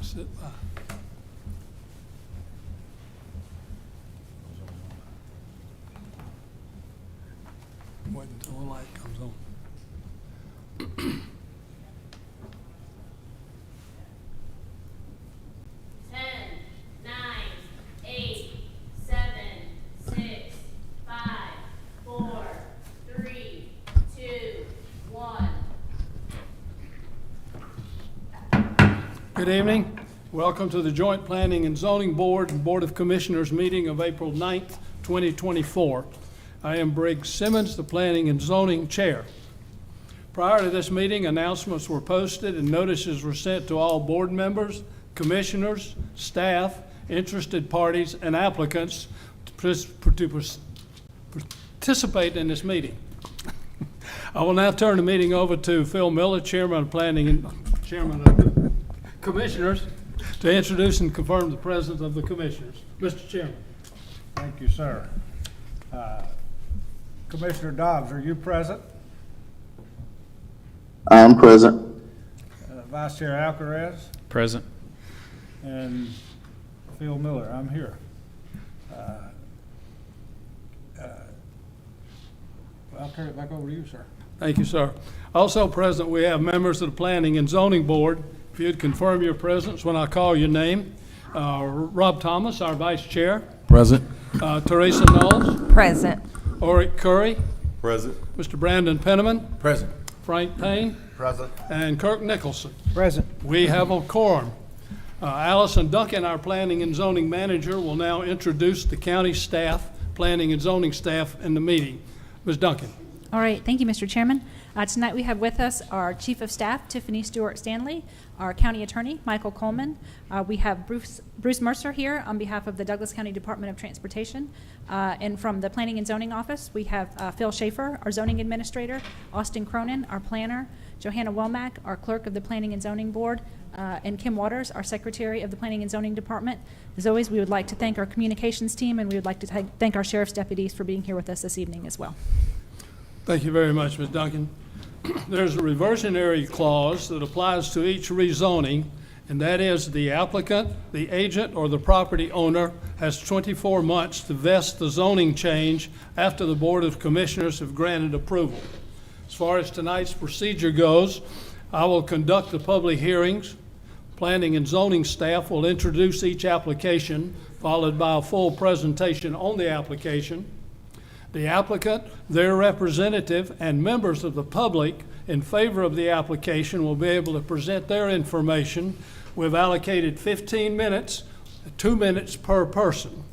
Sit by. Wait until the light comes on. Good evening. Welcome to the Joint Planning and Zoning Board and Board of Commissioners meeting of April 9th, 2024. I am Briggs Simmons, the Planning and Zoning Chair. Prior to this meeting, announcements were posted and notices were sent to all board members, commissioners, staff, interested parties, and applicants to participate in this meeting. I will now turn the meeting over to Phil Miller, Chairman of the Commissioners, to introduce and confirm the presence of the Commissioners. Mr. Chairman. Thank you, sir. Commissioner Dobbs, are you present? I'm present. Vice Chair Alcaraz Present. and Phil Miller, I'm here. I'll turn it back over to you, sir. Thank you, sir. Also present, we have members of the Planning and Zoning Board. If you'd confirm your presence when I call your name. Rob Thomas, our Vice Chair. Present. Teresa Knowles. Present. Oric Curry. Present. Mr. Brandon Penniman. Present. Frank Payne. Present. And Kirk Nicholson. Present. We have a quorum. Allison Duncan, our Planning and Zoning Manager, will now introduce the county staff, Planning and Zoning staff in the meeting. Ms. Duncan. All right, thank you, Mr. Chairman. Tonight we have with us our Chief of Staff, Tiffany Stewart Stanley, our County Attorney, Michael Coleman. We have Bruce Mercer here on behalf of the Douglas County Department of Transportation. And from the Planning and Zoning Office, we have Phil Schaefer, our Zoning Administrator, Austin Cronin, our Planner, Johanna Womack, our Clerk of the Planning and Zoning Board, and Kim Waters, our Secretary of the Planning and Zoning Department. As always, we would like to thank our communications team, and we would like to thank our Sheriff's deputies for being here with us this evening as well. Thank you very much, Ms. Duncan. There's a reversionary clause that applies to each rezoning, and that is the applicant, the agent, or the property owner has 24 months to vest the zoning change after the Board of Commissioners have granted approval. As far as tonight's procedure goes, I will conduct the public hearings. Planning and zoning staff will introduce each application, followed by a full presentation on the application. The applicant, their representative, and members of the public in favor of the application will be able to present their information. We've allocated 15 minutes, 2 minutes per person.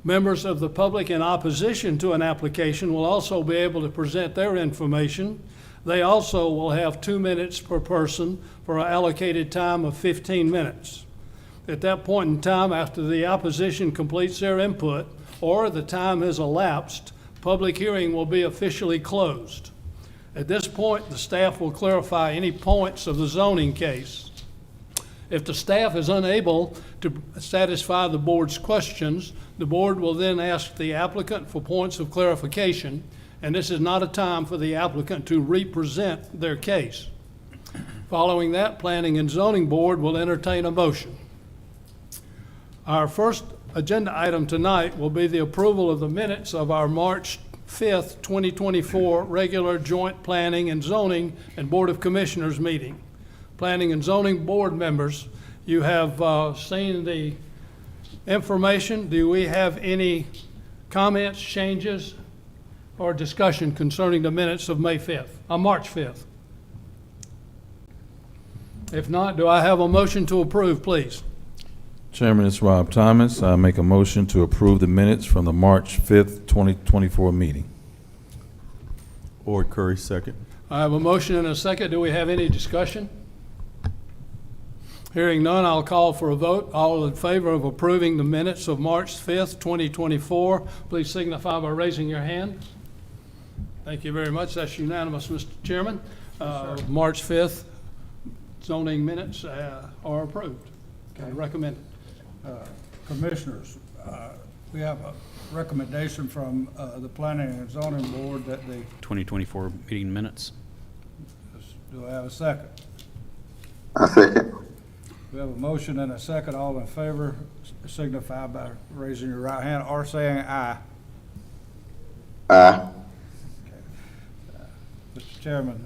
Members of the public in opposition to an application will also be able to present their information. They also will have 2 minutes per person for an allocated time of 15 minutes. At that point in time, after the opposition completes their input or the time has elapsed, public hearing will be officially closed. At this point, the staff will clarify any points of the zoning case. If the staff is unable to satisfy the board's questions, the board will then ask the applicant for points of clarification, and this is not a time for the applicant to re-present their case. Following that, Planning and Zoning Board will entertain a motion. Our first agenda item tonight will be the approval of the minutes of our March 5th, 2024 regular Joint Planning and Zoning and Board of Commissioners meeting. Planning and Zoning Board members, you have seen the information. Do we have any comments, changes, or discussion concerning the minutes of March 5th? If not, do I have a motion to approve, please? Chairman, it's Rob Thomas. I make a motion to approve the minutes from the March 5th, 2024 meeting. Or Curry, second. I have a motion and a second. Do we have any discussion? Hearing none, I'll call for a vote. All in favor of approving the minutes of March 5th, 2024, please signify by raising your hand. Thank you very much. That's unanimous, Mr. Chairman. March 5th zoning minutes are approved. Okay, recommended. Commissioners, we have a recommendation from the Planning and Zoning Board that the, 2024 meeting minutes. do I have a second? I second. We have a motion and a second. All in favor signify by raising your right hand or saying aye. Aye. Mr. Chairman,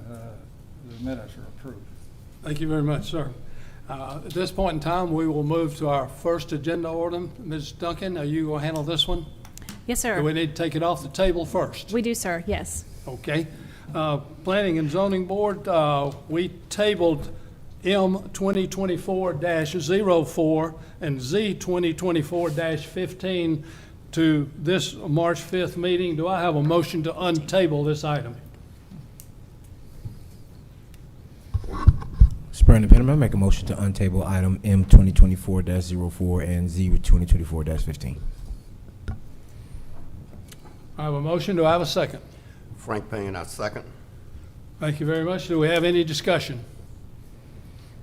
the minutes are approved. Thank you very much, sir. At this point in time, we will move to our first agenda item. Ms. Duncan, are you going to handle this one? Yes, Do sir. we need to take it off the table first? We do, sir, yes. Okay. Planning and Zoning Board, we tabled M 2024-04 and Z 2024-15 to this March 5th meeting. Do I have a motion to untable this item? Spurring the Penman, make a motion to untable item M 2024-04 and Z 2024-15. I have a motion. Do I have a second? Frank Payne, I second. Thank you very much. Do we have any discussion?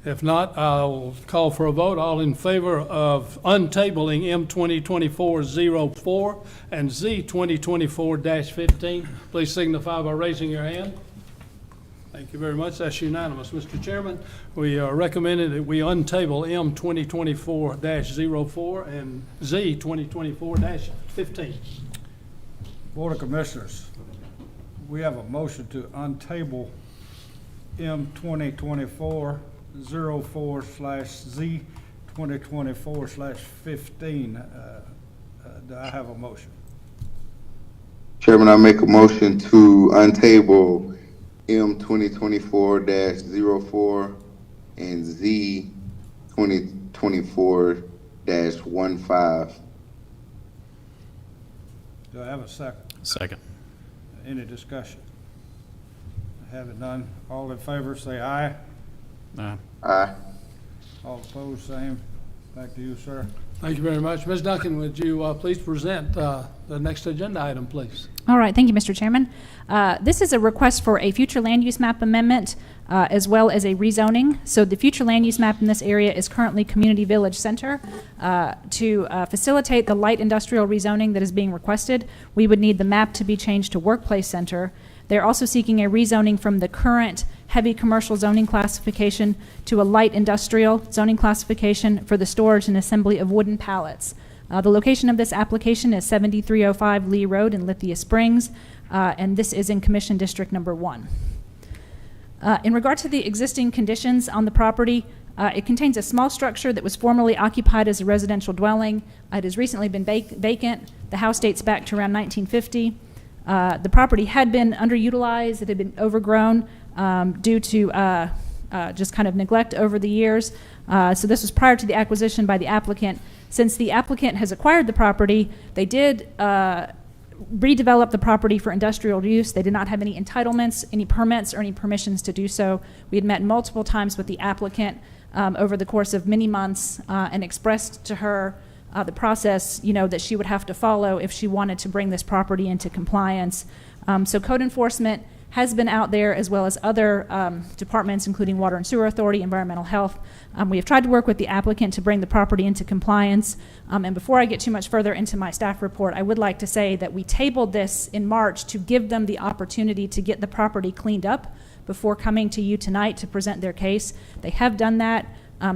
If not, I'll call for a vote. All in favor of untabling M 2024-04 and Z 2024-15, please signify by raising your hand. Thank you very much. That's unanimous. Mr. Chairman, we are recommending that we untable M 2024-04 and Z 2024-15. Board of Commissioners, we have a motion to untable M 2024-04/Z 2024/15. Do I have a motion? Chairman, I make a motion to untable M 2024-04 and Z 2024-15. Do I have a second? Second. Any discussion? Having none, all in favor say aye. Aye. Aye. All opposed, same. Back to you, sir. Thank you very much. Ms. Duncan, would you please present the next agenda item, please? All right, thank you, Mr. Chairman. This is a request for a future land use map amendment as well as a rezoning. So the future land use map in this area is currently Community Village Center. To facilitate the light industrial rezoning that is being requested, we would need the map to be changed to Workplace Center. They're also seeking a rezoning from the current heavy commercial zoning classification to a light industrial zoning classification for the storage and assembly of wooden pallets. The location of this application is 7305 Lee Road in Lithia Springs, and this is in Commission District Number 1. In regard to the existing conditions on the property, it contains a small structure that was formerly occupied as a residential dwelling. It has recently been vacant. The house dates back to around 1950. The property had been underutilized. It had been overgrown due to just kind of neglect over the years. So this was prior to the acquisition by the applicant. Since the applicant has acquired the property, they did redevelop the property for industrial use. They did not have any entitlements, any permits, or any permissions to do so. We had met multiple times with the applicant over the course of many months and expressed to her the process, that she would have to follow if she wanted to bring this property into compliance. So code enforcement has been out there, as well as other departments, including Water and Sewer Authority, Environmental Health. We have tried to work with the applicant to bring the property into compliance. And before I get too much further into my staff report, I would like to say that we tabled this in March to give them the opportunity to get the property cleaned up before coming to you tonight to present their case. They have done that.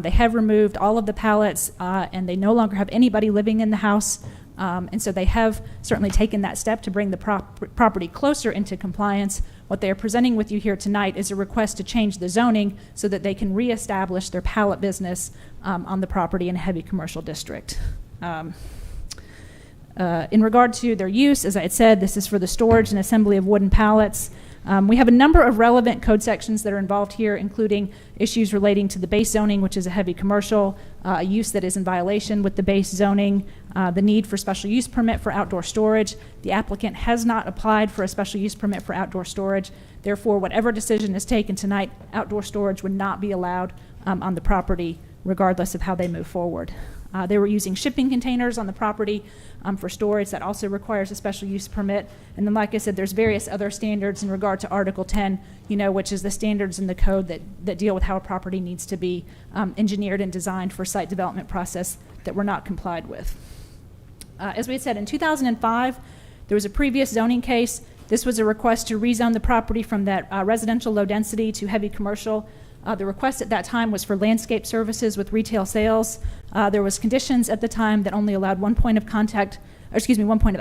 They have removed all of the pallets, and they no longer have anybody living in the house. And so they have certainly taken that step to bring the property closer into compliance. What they are presenting with you here tonight is a request to change the zoning so that they can reestablish their pallet business on the property in a heavy commercial district. In regard to their use, as I had said, this is for the storage and assembly of wooden pallets. We have a number of relevant code sections that are involved here, including issues relating to the base zoning, which is a heavy commercial, a use that is in violation with the base zoning, the need for special use permit for outdoor storage. The applicant has not applied for a special use permit for outdoor storage. Therefore, whatever decision is taken tonight, outdoor storage would not be allowed on the property, regardless of how they move forward. They were using shipping containers on the property for storage. That also requires a special use permit. And then, like I said, there's various other standards in regard to Article 10, which is the standards in the code that deal with how a property needs to be engineered and designed for site development process that were not complied with. As we had said, in 2005, there was a previous zoning case. This was a request to rezone the property from that residential low density to heavy commercial. The request at that time was for landscape services with retail sales. There was conditions at the time that only allowed one point of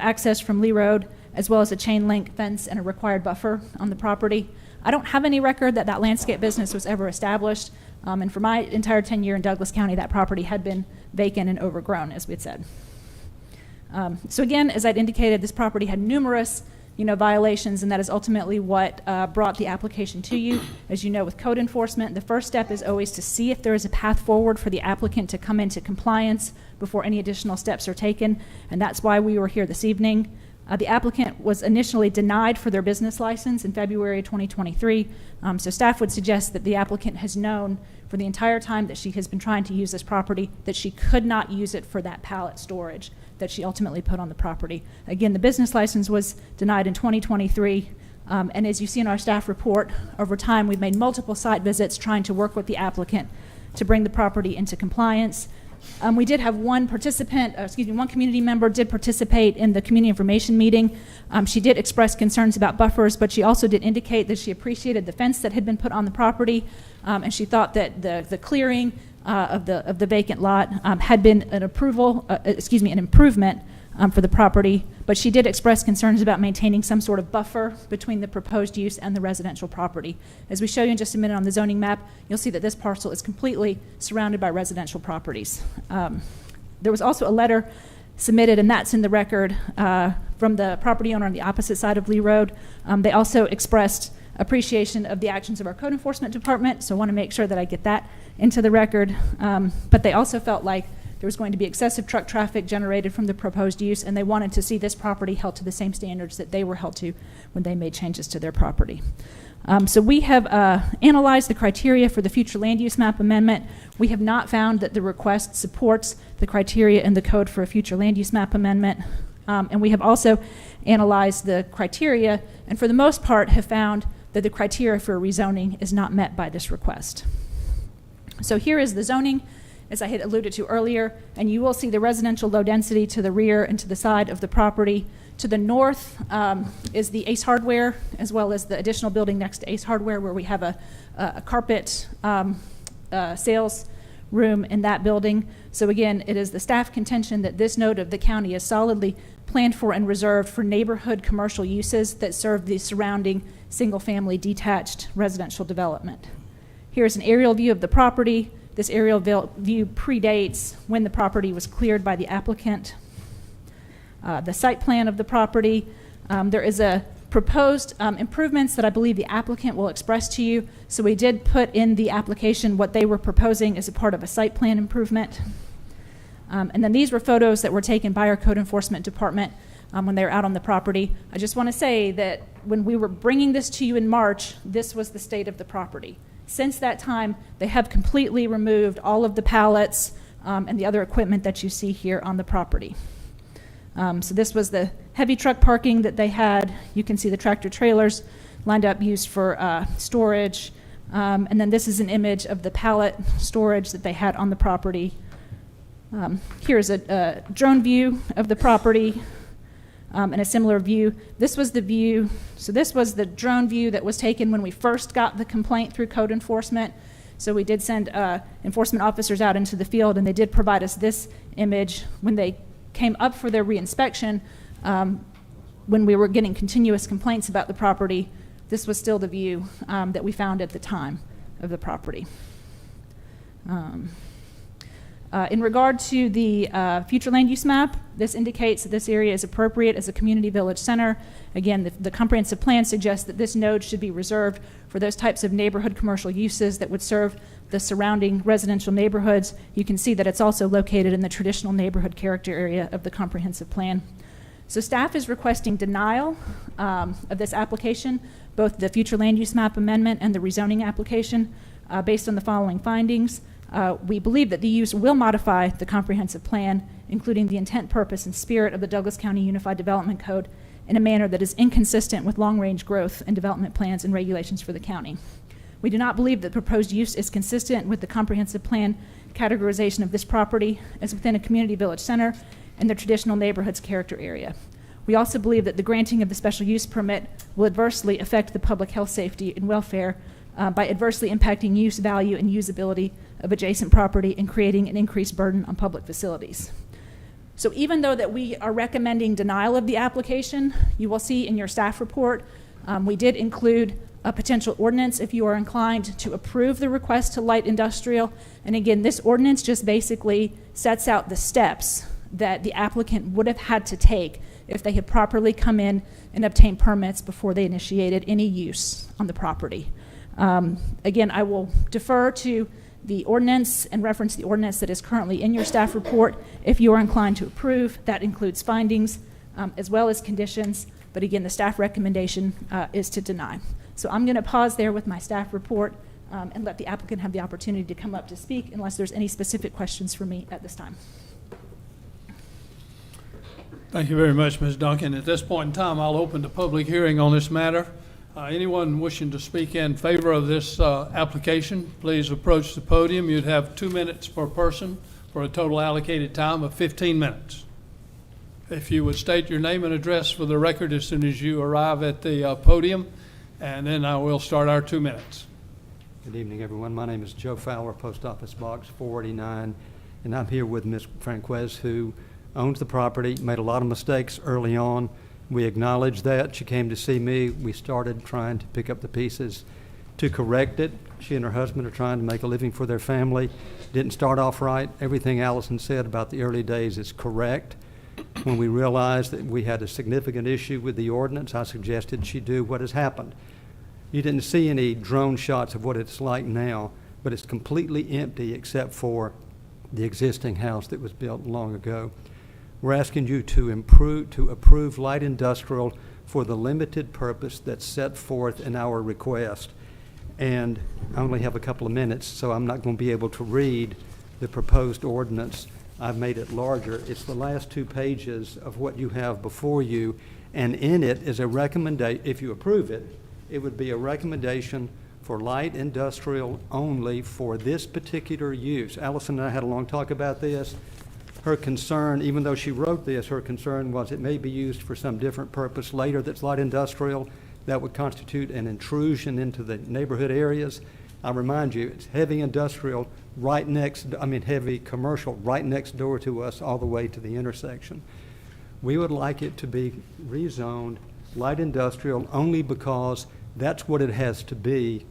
access from Lee Road, as well as a chain link fence and a required buffer on the property. I don't have any record that that landscape business was ever established, and for my entire tenure in Douglas County, that property had been vacant and overgrown, as we had said. So again, as I'd indicated, this property had numerous violations, and that is ultimately what brought the application to you. As you know, with code enforcement, the first step is always to see if there is a path forward for the applicant to come into compliance before any additional steps are taken, and that's why we were here this evening. The applicant was initially denied for their business license in February of 2023, so staff would suggest that the applicant has known for the entire time that she has been trying to use this property that she could not use it for that pallet storage that she ultimately put on the property. Again, the business license was denied in 2023, and as you see in our staff report, over time we've made multiple site visits trying to work with the applicant to bring the property into compliance. We did have one community member did participate in the community information meeting. She did express concerns about buffers, but she also did indicate that she appreciated the fence that had been put on the property, and she thought that the clearing of the vacant lot had been an improvement for the property, but she did express concerns about maintaining some sort of buffer between the proposed use and the residential property. As we show you in just a minute on the zoning map, you'll see that this parcel is completely surrounded by residential properties. There was also a letter submitted, and that's in the record, from the property owner on the opposite side of Lee Road. They also expressed appreciation of the actions of our code enforcement department, so I want to make sure that I get that into the record. But they also felt like there was going to be excessive truck traffic generated from the proposed use, and they wanted to see this property held to the same standards that they were held to when they made changes to their property. So we have analyzed the criteria for the future land use map amendment. We have not found that the request supports the criteria in the code for a future land use map amendment. And we have also analyzed the criteria, and for the most part have found that the criteria for rezoning is not met by this request. So here is the zoning, as I had alluded to earlier, and you will see the residential low density to the rear and to the side of the property. To the north is the Ace Hardware, as well as the additional building next to Ace Hardware, where we have a carpet sales room in that building. So again, it is the staff contention that this node of the county is solidly planned for and reserved for neighborhood commercial uses that serve the surrounding single-family detached residential development. Here's an aerial view of the property. This aerial view predates when the property was cleared by the applicant. The site plan of the property. There is a proposed improvements that I believe the applicant will express to you. So we did put in the application what they were proposing as a part of a site plan improvement. And then these were photos that were taken by our code enforcement department when they were out on the property. I just want to say that when we were bringing this to you in March, this was the state of the property. Since that time, they have completely removed all of the pallets and the other equipment that you see here on the property. So this was the heavy truck parking that they had. You can see the tractor trailers lined up used for storage. And then this is an image of the pallet storage that they had on the property. Here's a drone view of the property and a similar view. This was the view. So this was the drone view that was taken when we first got the complaint through code enforcement. So we did send enforcement officers out into the field, and they did provide us this image when they came up for their reinspection. When we were getting continuous complaints about the property, this was still the view that we found at the time of the property. In regard to the future land use map, this indicates that this area is appropriate as a community village center. Again, the comprehensive plan suggests that this node should be reserved for those types of neighborhood commercial uses that would serve the surrounding residential neighborhoods. You can see that it's also located in the traditional neighborhood character area of the comprehensive plan. So staff is requesting denial of this application, both the future land use map amendment and the rezoning application, based on the following findings. We believe that the use will modify the comprehensive plan, including the intent, purpose, and spirit of the Douglas County Unified Development Code in a manner that is inconsistent with long-range growth and development plans and regulations for the county. We do not believe that proposed use is consistent with the comprehensive plan categorization of this property as within a community village center and the traditional neighborhood's character area. We also believe that the granting of the special use permit will adversely affect the public health, safety, and welfare by adversely impacting use, value, and usability of adjacent property and creating an increased burden on public facilities. So even though that we are recommending denial of the application, you will see in your staff report, we did include a potential ordinance if you are inclined to approve the request to light industrial. And again, this ordinance just basically sets out the steps that the applicant would have had to take if they had properly come in and obtained permits before they initiated any use on the property. Again, I will defer to the ordinance and reference the ordinance that is currently in your staff report if you are inclined to approve. That includes findings as well as conditions, but again, the staff recommendation is to deny. So I'm going to pause there with my staff report and let the applicant have the opportunity to come up to speak unless there's any specific questions for me at this time. Thank you very much, Ms. Duncan. At this point in time, I'll open the public hearing on this matter. Anyone wishing to speak in favor of this application, please approach the podium. You'd have 2 minutes per person for a total allocated time of 15 minutes. If you would state your name and address for the record as soon as you arrive at the podium, and then I will start our 2 minutes. Good evening, everyone. My name is Joe Fowler, Post Office Box 489, and I'm here with Ms. Franquez, who owns the property, made a lot of mistakes early on. We acknowledged that. She came to see me. We started trying to pick up the pieces to correct it. She and her husband are trying to make a living for their family. Didn't start off right. Everything Allison said about the early days is correct. When we realized that we had a significant issue with the ordinance, I suggested she do what has happened. You didn't see any drone shots of what it's like now, but it's completely empty except for the existing house that was built long ago. We're asking you to approve light industrial for the limited purpose that's set forth in our request. And I only have a couple of minutes, so I'm not going to be able to read the proposed ordinance. I've made it larger. It's the last 2 pages of what you have before you, and in it is a recommendation. If you approve it, it would be a recommendation for light industrial only for this particular use. Allison and I had a long talk about this. Her concern, even though she wrote this, her concern was it may be used for some different purpose later that's light industrial. That would constitute an intrusion into the neighborhood areas. I remind you, it's heavy industrial heavy commercial right next door to us all the way to the intersection. We would like it to be rezoned light industrial only because that's what it has to be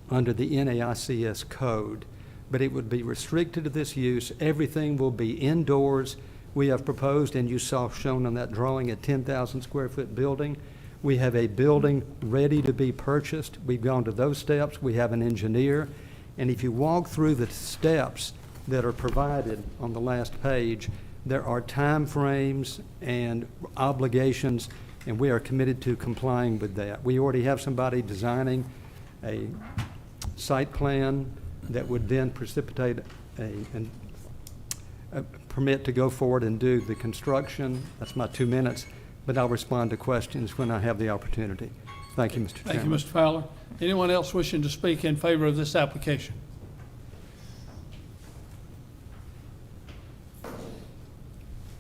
under the NAICS code. But it would be restricted to this use. Everything will be indoors. We have proposed, and you saw shown on that drawing, a 10,000 square foot building. We have a building ready to be purchased. We've gone to those steps. We have an engineer. And if you walk through the steps that are provided on the last page, there are time frames and obligations, and we are committed to complying with that. We already have somebody designing a site plan that would then precipitate a permit to go forward and do the construction. That's my 2 minutes, but I'll respond to questions when I have the opportunity. Thank you, Mr. Chairman. Thank you, Mr. Fowler. Anyone else wishing to speak in favor of this application?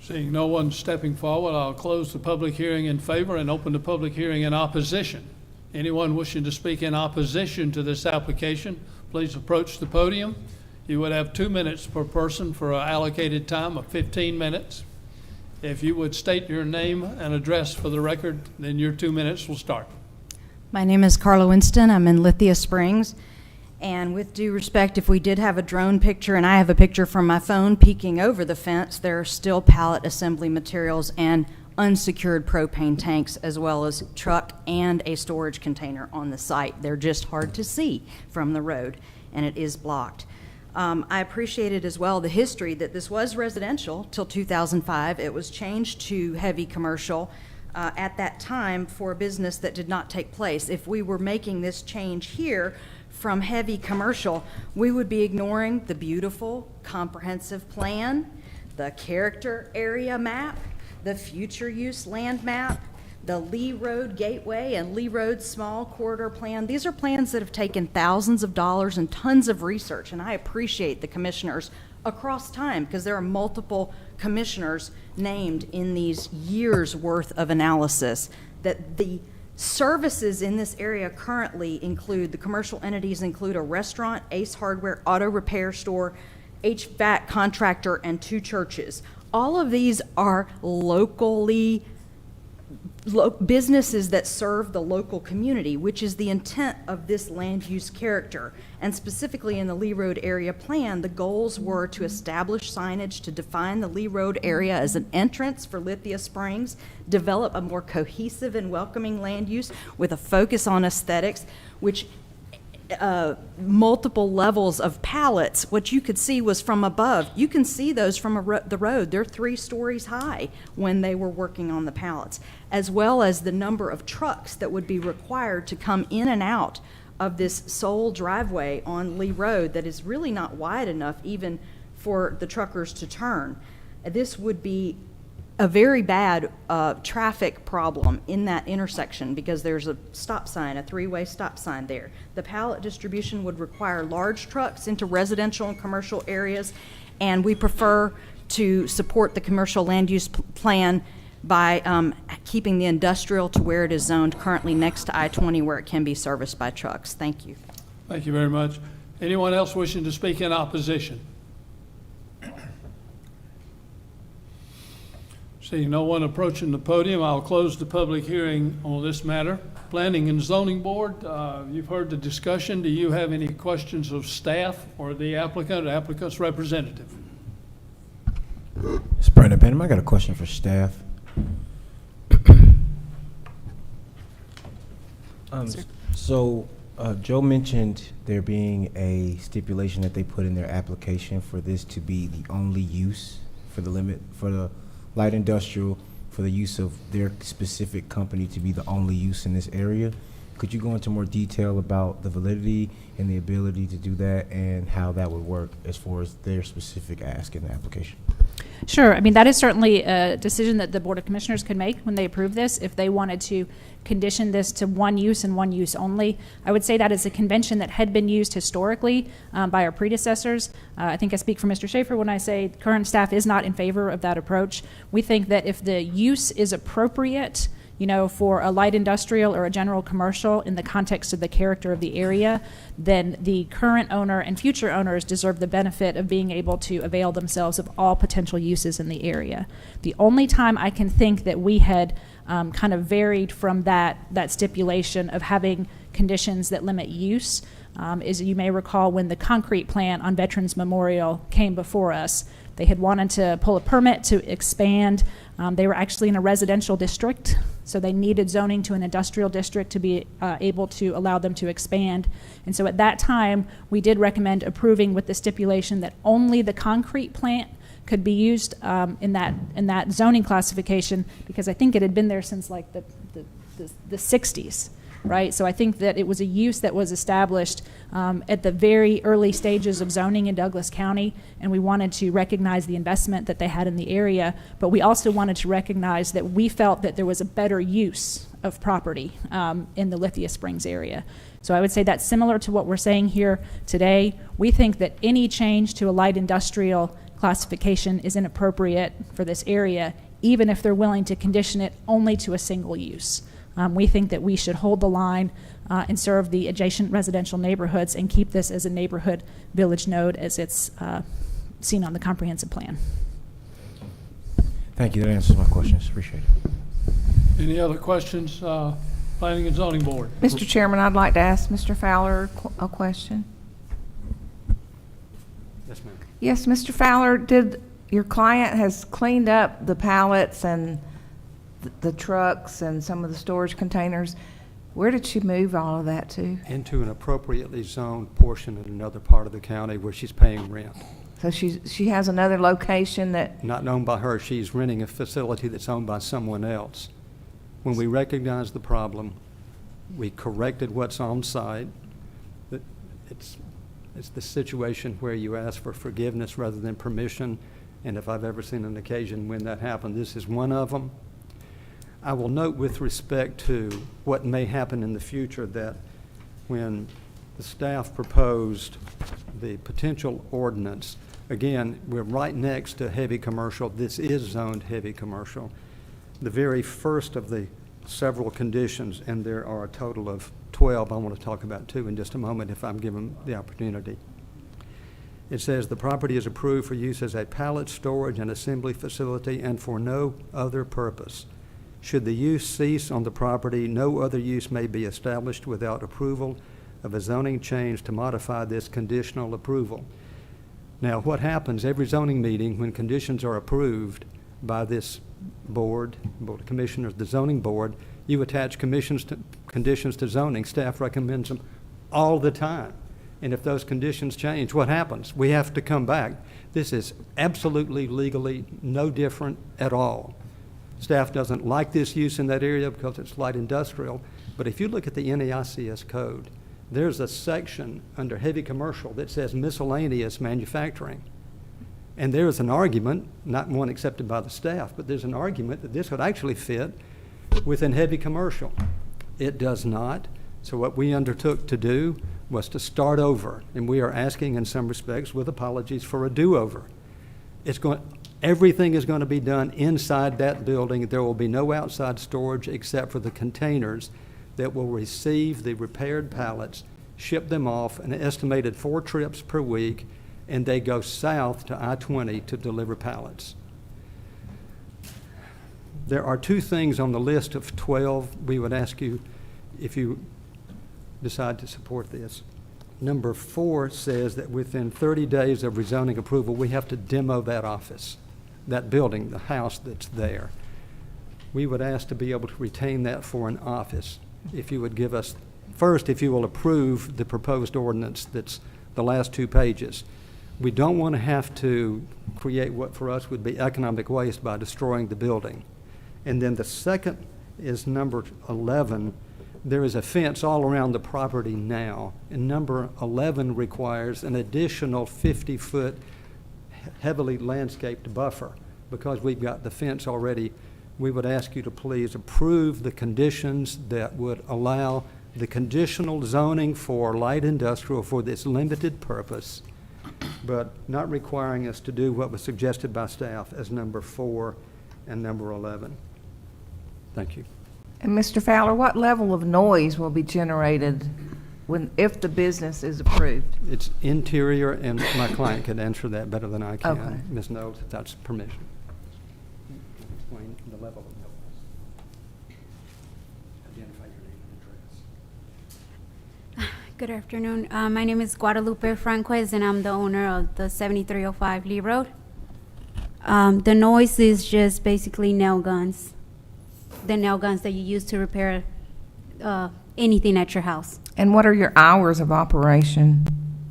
Seeing no one stepping forward, I'll close the public hearing in favor and open the public hearing in opposition. Anyone wishing to speak in opposition to this application, please approach the podium. You would have 2 minutes per person for an allocated time of 15 minutes. If you would state your name and address for the record, then your 2 minutes will start. My name is Carla Winston. I'm in Lithia Springs. And with due respect, if we did have a drone picture, and I have a picture from my phone peeking over the fence, there are still pallet assembly materials and unsecured propane tanks, as well as truck and a storage container on the site. They're just hard to see from the road, and it is blocked. I appreciated as well the history that this was residential till 2005. It was changed to heavy commercial at that time for a business that did not take place. If we were making this change here from heavy commercial, we would be ignoring the beautiful comprehensive plan, the character area map, the future use land map, the Lee Road Gateway and Lee Road Small Corridor Plan. These are plans that have taken thousands of dollars and tons of research, and I appreciate the commissioners across time because there are multiple commissioners named in these years worth of analysis, that the Services in this area currently include, the commercial entities include a restaurant, Ace Hardware, auto repair store, HVAC contractor, and 2 churches. All of these are locally businesses that serve the local community, which is the intent of this land use character. And specifically in the Lee Road area plan, the goals were to establish signage to define the Lee Road area as an entrance for Lithia Springs, develop a more cohesive and welcoming land use with a focus on aesthetics, which multiple levels of pallets. What you could see was from above. You can see those from the road. They're 3 stories high when they were working on the pallets, as well as the number of trucks that would be required to come in and out of this sole driveway on Lee Road that is really not wide enough even for the truckers to turn. This would be a very bad traffic problem in that intersection because there's a stop sign, a 3-way stop sign there. The pallet distribution would require large trucks into residential and commercial areas, and we prefer to support the commercial land use plan by keeping the industrial to where it is zoned currently next to I-20 where it can be serviced by trucks. Thank you. Thank you very much. Anyone else wishing to speak in opposition? Seeing no one approaching the podium, I'll close the public hearing on this matter. Planning and Zoning Board, you've heard the discussion. Do you have any questions of staff or the applicant or applicant's representative? Ms. Brenda Benham, I got a question for staff. So Joe mentioned there being a stipulation that they put in their application for this to be the only use for the limit, for the light industrial, for the use of their specific company to be the only use in this area. Could you go into more detail about the validity and the ability to do that and how that would work as far as their specific ask in the application? Sure. I mean, that is certainly a decision that the Board of Commissioners could make when they approve this. If they wanted to condition this to one use and one use only, I would say that is a convention that had been used historically by our predecessors. I think I speak for Mr. Schaefer when I say current staff is not in favor of that approach. We think that if the use is appropriate, you know, for a light industrial or a general commercial in the context of the character of the area, then the current owner and future owners deserve the benefit of being able to avail themselves of all potential uses in the area. The only time I can think that we had kind of varied from that stipulation of having conditions that limit use is, you may recall, when the concrete plant on Veterans Memorial came before us. They had wanted to pull a permit to expand. They were actually in a residential district, so they needed zoning to an industrial district to be able to allow them to expand. And so at that time, we did recommend approving with the stipulation that only the concrete plant could be used in that zoning classification, because I think it had been there since like the 60s. Right, so I think that it was a use that was established at the very early stages of zoning in Douglas County, and we wanted to recognize the investment that they had in the area, but we also wanted to recognize that we felt that there was a better use of property in the Lithia Springs area. So I would say that's similar to what we're saying here today. We think that any change to a light industrial classification is inappropriate for this area, even if they're willing to condition it only to a single use. We think that we should hold the line and serve the adjacent residential neighborhoods and keep this as a neighborhood village node as it's seen on the comprehensive plan. Thank you. That answers my questions. Appreciate it. Any other questions, Planning and Zoning Board? Mr. Chairman, I'd like to ask Mr. Fowler a question. Yes, ma'am. Yes, Mr. Fowler, did your client has cleaned up the pallets and the trucks and some of the storage containers? Where did she move all of that to? Into an appropriately zoned portion in another part of the county where she's paying rent. So she has another location that, Not owned by her, she's renting a facility that's owned by someone else. When we recognized the problem, we corrected what's on site. It's the situation where you ask for forgiveness rather than permission, and if I've ever seen an occasion when that happened, this is one of them. I will note with respect to what may happen in the future that when the staff proposed the potential ordinance, again, we're right next to heavy commercial. This is zoned heavy commercial. The very first of the several conditions, and there are a total of 12. I want to talk about 2 in just a moment if I'm given the opportunity. It says the property is approved for use as a pallet storage and assembly facility and for no other purpose. Should the use cease on the property, no other use may be established without approval of a zoning change to modify this conditional approval. Now, what happens every zoning meeting when conditions are approved by this board of commissioners, the zoning board, you attach conditions to zoning. Staff recommends them all the time. And if those conditions change, what happens? We have to come back. This is absolutely legally no different at all. Staff doesn't like this use in that area because it's light industrial, but if you look at the NAICS code, there's a section under heavy commercial that says miscellaneous manufacturing. And there is an argument, not one accepted by the staff, but there's an argument that this would actually fit within heavy commercial. It does not. So what we undertook to do was to start over, and we are asking in some respects, with apologies, for a do-over. Everything is going to be done inside that building. There will be no outside storage except for the containers that will receive the repaired pallets, ship them off, an estimated 4 trips per week, and they go south to I-20 to deliver pallets. There are 2 things on the list of 12 we would ask you if you decide to support this. Number 4 says that within 30 days of rezoning approval, we have to demo that office, that building, the house that's there. We would ask to be able to retain that for an office. If you would give us, first, if you will approve the proposed ordinance that's the last 2 pages. We don't want to have to create what for us would be economic waste by destroying the building. And then the second is number 11. There is a fence all around the property now, and number 11 requires an additional 50-foot heavily landscaped buffer. Because we've got the fence already, we would ask you to please approve the conditions that would allow the conditional zoning for light industrial for this limited purpose, but not requiring us to do what was suggested by staff as number 4 and number 11. Thank you. And Mr. Fowler, what level of noise will be generated if the business is approved? It's interior, and my client can answer that better than I can. Okay. Ms. Knowles, if that's permission. Explain the level of noise. Identify your name and address. Good afternoon. My name is Guadalupe Franquez, and I'm the owner of the 7305 Lee Road. The noise is just basically nail guns. The nail guns that you use to repair anything at your house. And what are your hours of operation?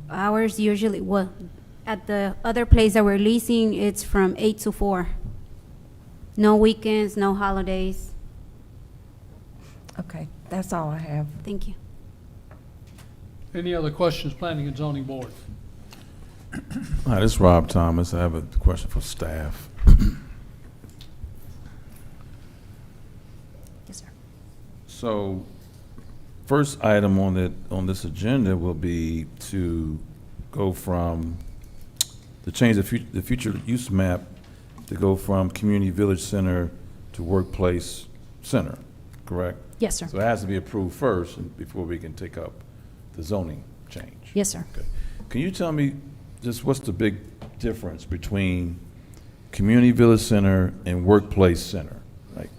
Hours usually, well, at the other place that we're leasing, it's from 8 to 4. No weekends, no holidays. Okay, that's all I have. Thank you. Any other questions, Planning and Zoning Board? Hi, this is Rob Thomas. I have a question for staff. Yes, sir. So, first item on this agenda will be to go from, to change the future use map to go from community village center to workplace center, correct? Yes, sir. So it has to be approved first before we can take up the zoning change. Yes, sir. Okay. Can you tell me just what's the big difference between community village center and workplace center? Like,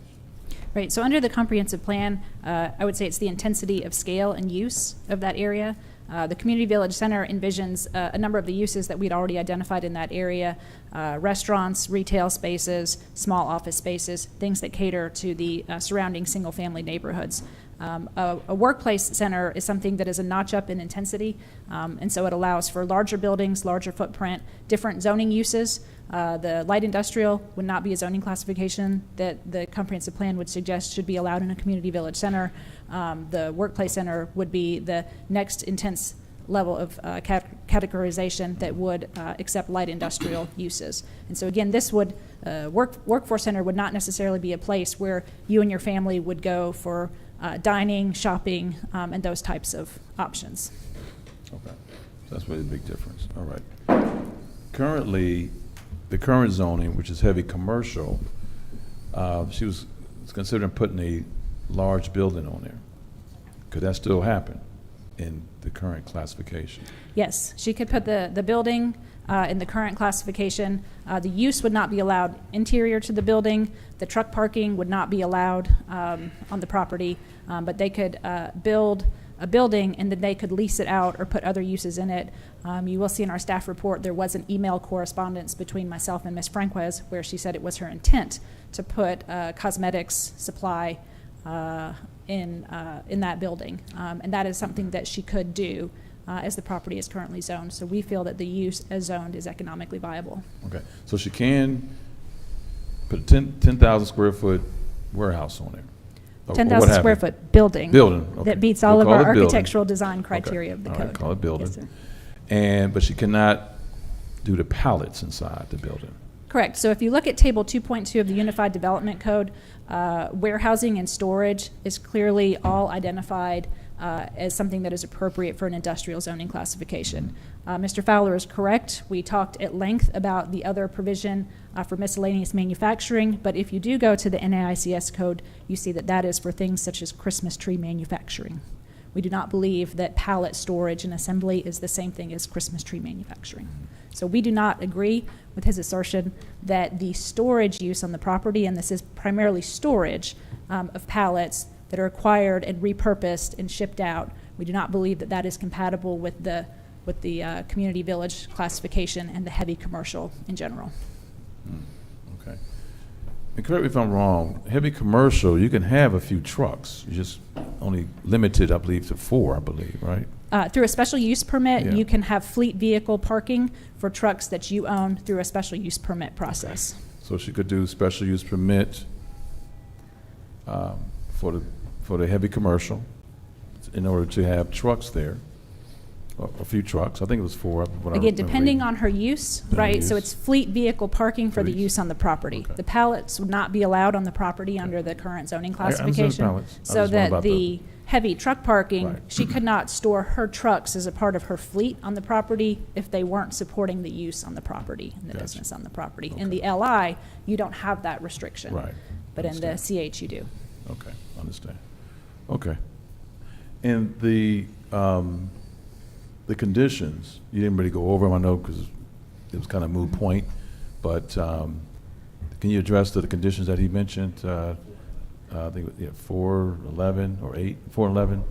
Right, so under the comprehensive plan, I would say it's the intensity of scale and use of that area. The Community Village Center envisions a number of the uses that we'd already identified in that area, restaurants, retail spaces, small office spaces, things that cater to the surrounding single-family neighborhoods. A workplace center is something that is a notch up in intensity, and so it allows for larger buildings, larger footprint, different zoning uses. The light industrial would not be a zoning classification that the comprehensive plan would suggest should be allowed in a community village center. The workplace center would be the next intense level of categorization that would accept light industrial uses. And so again, this would, workforce center would not necessarily be a place where you and your family would go for dining, shopping, and those types of options. okay, so that's really a big difference. All right. Currently, the current zoning, which is heavy commercial, she was considering putting large building on there. Could that still happen in the current classification? Yes, she could put the building in the current classification. The use would not be allowed interior to the building. The truck parking would not be allowed on the property, but they could build a building and then they could lease it out or put other uses in it. You will see in our staff report there was an email correspondence between myself and Ms. Franquez where she said it was her intent to put cosmetics supply in that building, and that is something that she could do as the property is currently zoned. So we feel that the use as zoned is economically viable. Okay, so she can put a 10,000 square foot warehouse on there? Or 10,000 what square have you? foot building. Building, okay. That meets all We'll of our call it building. architectural design criteria of the All code. right, call it building. Yes, sir. But she cannot do the pallets inside the building? Correct. So if you look at Table 2.2 of the Unified Development Code, warehousing and storage is clearly all identified as something that is appropriate for an industrial zoning classification. Mr. Fowler is correct. We talked at length about the other provision for miscellaneous manufacturing, but if you do go to the NAICS code, you see that that is for things such as Christmas tree manufacturing. We do not believe that pallet storage and assembly is the same thing as Christmas tree manufacturing. So we do not agree with his assertion that the storage use on the property, and this is primarily storage of pallets that are acquired and repurposed and shipped out, we do not believe that that is compatible with the community village classification and the heavy commercial in general. Okay. And correct me if I'm wrong, heavy commercial, you can have a few trucks. You just only limited, I believe, to 4, I believe, right? Through a special use permit, Yeah. you can have fleet vehicle parking for trucks that you own through a special use permit process. So she could do special use permit for the heavy commercial in order to have trucks there, a few trucks. I think it was 4. Again, depending on her use, right? So use. it's fleet vehicle parking for the Fleet. use on the property. Okay. The pallets would not be allowed on the property under the current zoning I understand classification. pallets. I So just wonder that about the heavy truck parking, Right. she could not store her trucks as a part of her fleet on the property if they weren't supporting the use on the property and the Gotcha. business on the property. Okay. In the LI, you don't have that restriction. Right. But in the Understand. CH, you do. Okay, understand. Okay. And the conditions, you didn't really go over them, I know, because it was kind of moot point, but can you address the conditions that he mentioned? I think, 411 or 8, 411?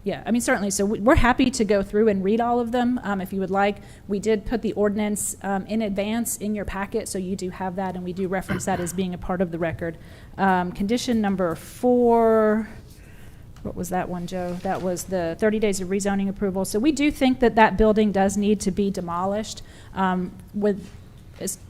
Yeah, I mean, certainly. So we're happy to go through and read all of them if you would like. We did put the ordinance in advance in your packet, so you do have that, and we do reference that as being a part of the record. Condition number 4, what was that one, Joe? That was the 30 days of rezoning approval. So we do think that that building does need to be demolished.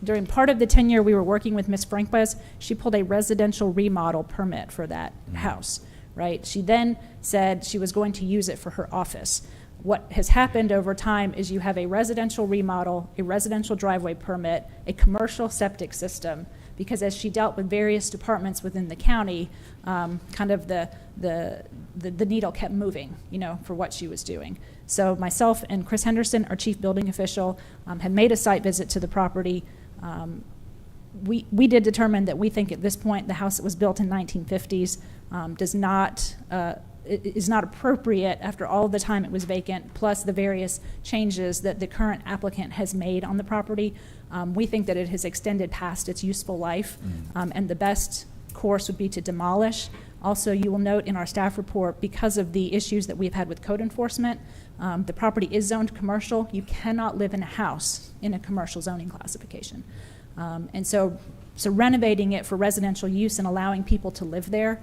During part of the tenure we were working with Ms. Franquez, she pulled a residential remodel permit for that house, right? She then said she was going to use it for her office. What has happened over time is you have a residential remodel, a residential driveway permit, a commercial septic system, because as she dealt with various departments within the county, kind of the needle kept moving, for what she was doing. So myself and Chris Henderson, our chief building official, had made a site visit to the property. We did determine that we think at this point the house that was built in 1950s is not appropriate after all the time it was vacant, plus the various changes that the current applicant has made on the property. We think that it has extended past its useful life, and the best course would be to demolish. Also, you will note in our staff report, because of the issues that we've had with code enforcement, the property is zoned commercial. You cannot live in a house in a commercial zoning classification. And so renovating it for residential use and allowing people to live there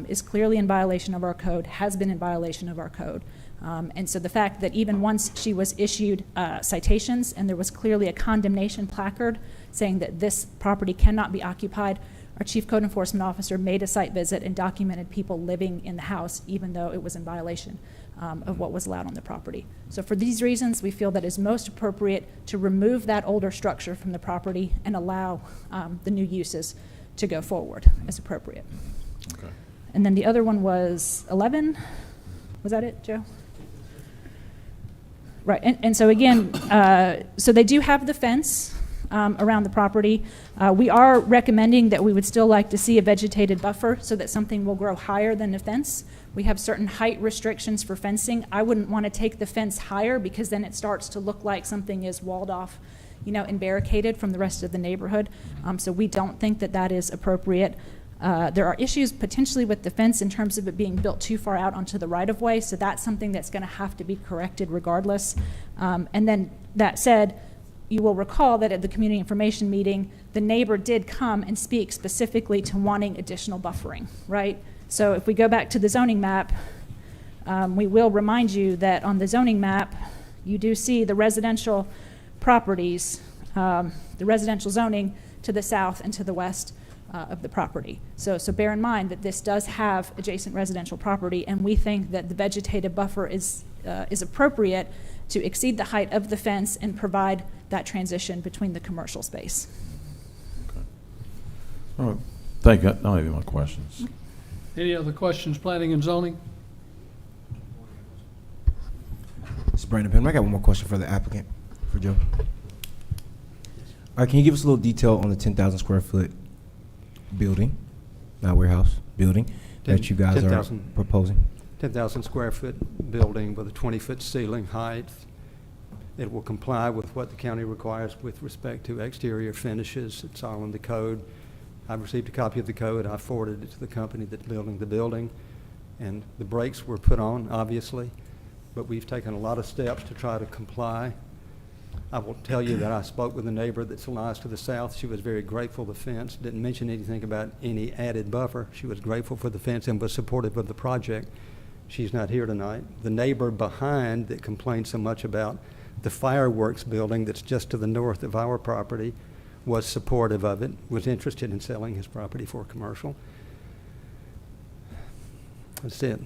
is clearly in violation of our code, has been in violation of our code. And so the fact that even once she was issued citations and there was clearly a condemnation placard saying that this property cannot be occupied, our chief code enforcement officer made a site visit and documented people living in the house, even though it was in violation of what was allowed on the property. So for these reasons, we feel that it's most appropriate to remove that older structure from the property and allow the new uses to go forward as appropriate. Okay. And then the other one was 11. Was that it, Joe? Right, and so again, so they do have the fence around the property. We are recommending that we would still like to see a vegetated buffer so that something will grow higher than the fence. We have certain height restrictions for fencing. I wouldn't want to take the fence higher because then it starts to look like something is walled off, and barricaded from the rest of the neighborhood. So we don't think that that is appropriate. There are issues potentially with the fence in terms of it being built too far out onto the right-of-way, so that's something that's going to have to be corrected regardless. And then that said, you will recall that at the community information meeting, the neighbor did come and speak specifically to wanting additional buffering, right? So if we go back to the zoning map, we will remind you that on the zoning map, you do see the residential properties, the residential zoning to the south and to the west of the property. So bear in mind that this does have adjacent residential property, and we think that the vegetative buffer is appropriate to exceed the height of the fence and provide that transition between the commercial space. All right. Thank you. I don't have any more questions. Any other questions, planning and zoning? Mr. Brandon Penman, I got one more question for the applicant, for Joe. All right, can you give us a little detail on the 10,000 square foot building, not warehouse, building that you guys are 10,000. proposing? 10,000 square foot building with a 20-foot ceiling height. It will comply with what the county requires with respect to exterior finishes. It's all in the code. I've received a copy of the code. I forwarded it to the company that's building the building. And the brakes were put on, obviously, but we've taken a lot of steps to try to comply. I will tell you that I spoke with a neighbor that lies to the south. She was very grateful for the fence, didn't mention anything about any added buffer. She was grateful for the fence and was supportive of the project. She's not here tonight. The neighbor behind that complained so much about the fireworks building that's just to the north of our property was supportive of it, was interested in selling his property for commercial. That's it.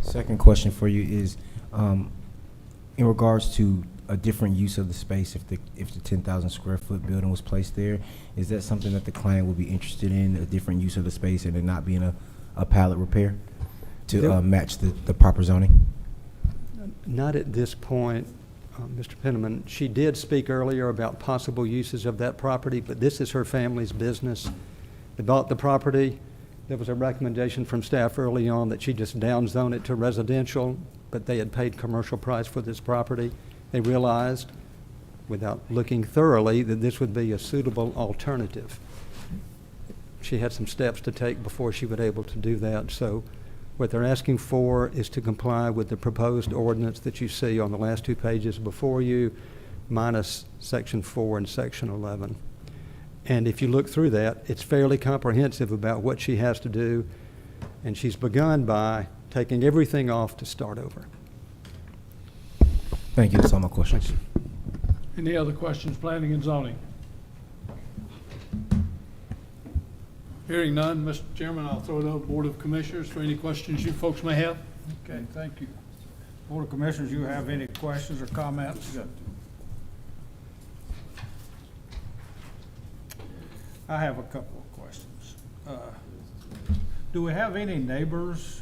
Second question for you is, in regards to a different use of the space, if the 10,000 square foot building was placed there, is that something that the client would be interested in, a different use of the space and it not being a pallet repair to match the proper zoning? Not at this point, Mr. Penniman. She did speak earlier about possible uses of that property, but this is her family's business. They bought the property. There was a recommendation from staff early on that she just downzone it to residential, but they had paid commercial price for this property. They realized, without looking thoroughly, that this would be a suitable alternative. She had some steps to take before she would be able to do that. So what they're asking for is to comply with the proposed ordinance that you see on the last two pages before you, minus Section 4 and Section 11. And if you look through that, it's fairly comprehensive about what she has to do, and she's begun by taking everything off to start over. Thank you. That's all my questions. Any other questions, planning and zoning? Hearing none, Mr. Chairman, I'll throw it over to Board of Commissioners for any questions you folks may have. Okay, thank you. Board of Commissioners, you have any questions or comments? I have a couple of questions. Do we have any neighbors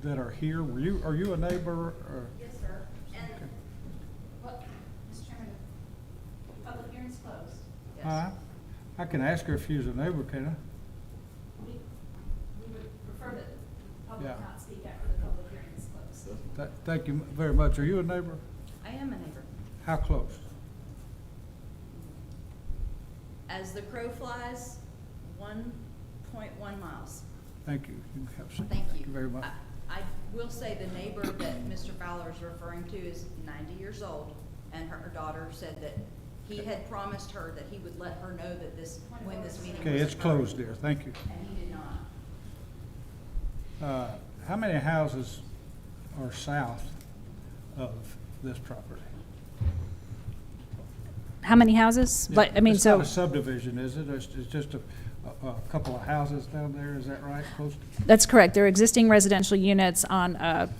that are here? Are you a neighbor? Or? Yes, sir. And, well, Mr. Chairman, public hearing's closed. Yes. I can ask her if she's a neighbor, can I? We would prefer that the public Yeah. not speak after the public hearing is closed. Thank you very much. Are you a neighbor? I am a neighbor. How close? As the crow flies, 1.1 miles. Thank you. You have some. Thank you. Very much. I will say the neighbor that Mr. Fowler is referring to is 90 years old, and her daughter said that he had promised her that he would let her know that when this meeting was Okay, it's occurring, closed, dear. Thank you. and he did not. How many houses are south of this property? How many houses? Like, I mean, It's so. not a subdivision, is it? It's just a couple of houses down there, is that right? Close to That's correct. There are existing residential units on there's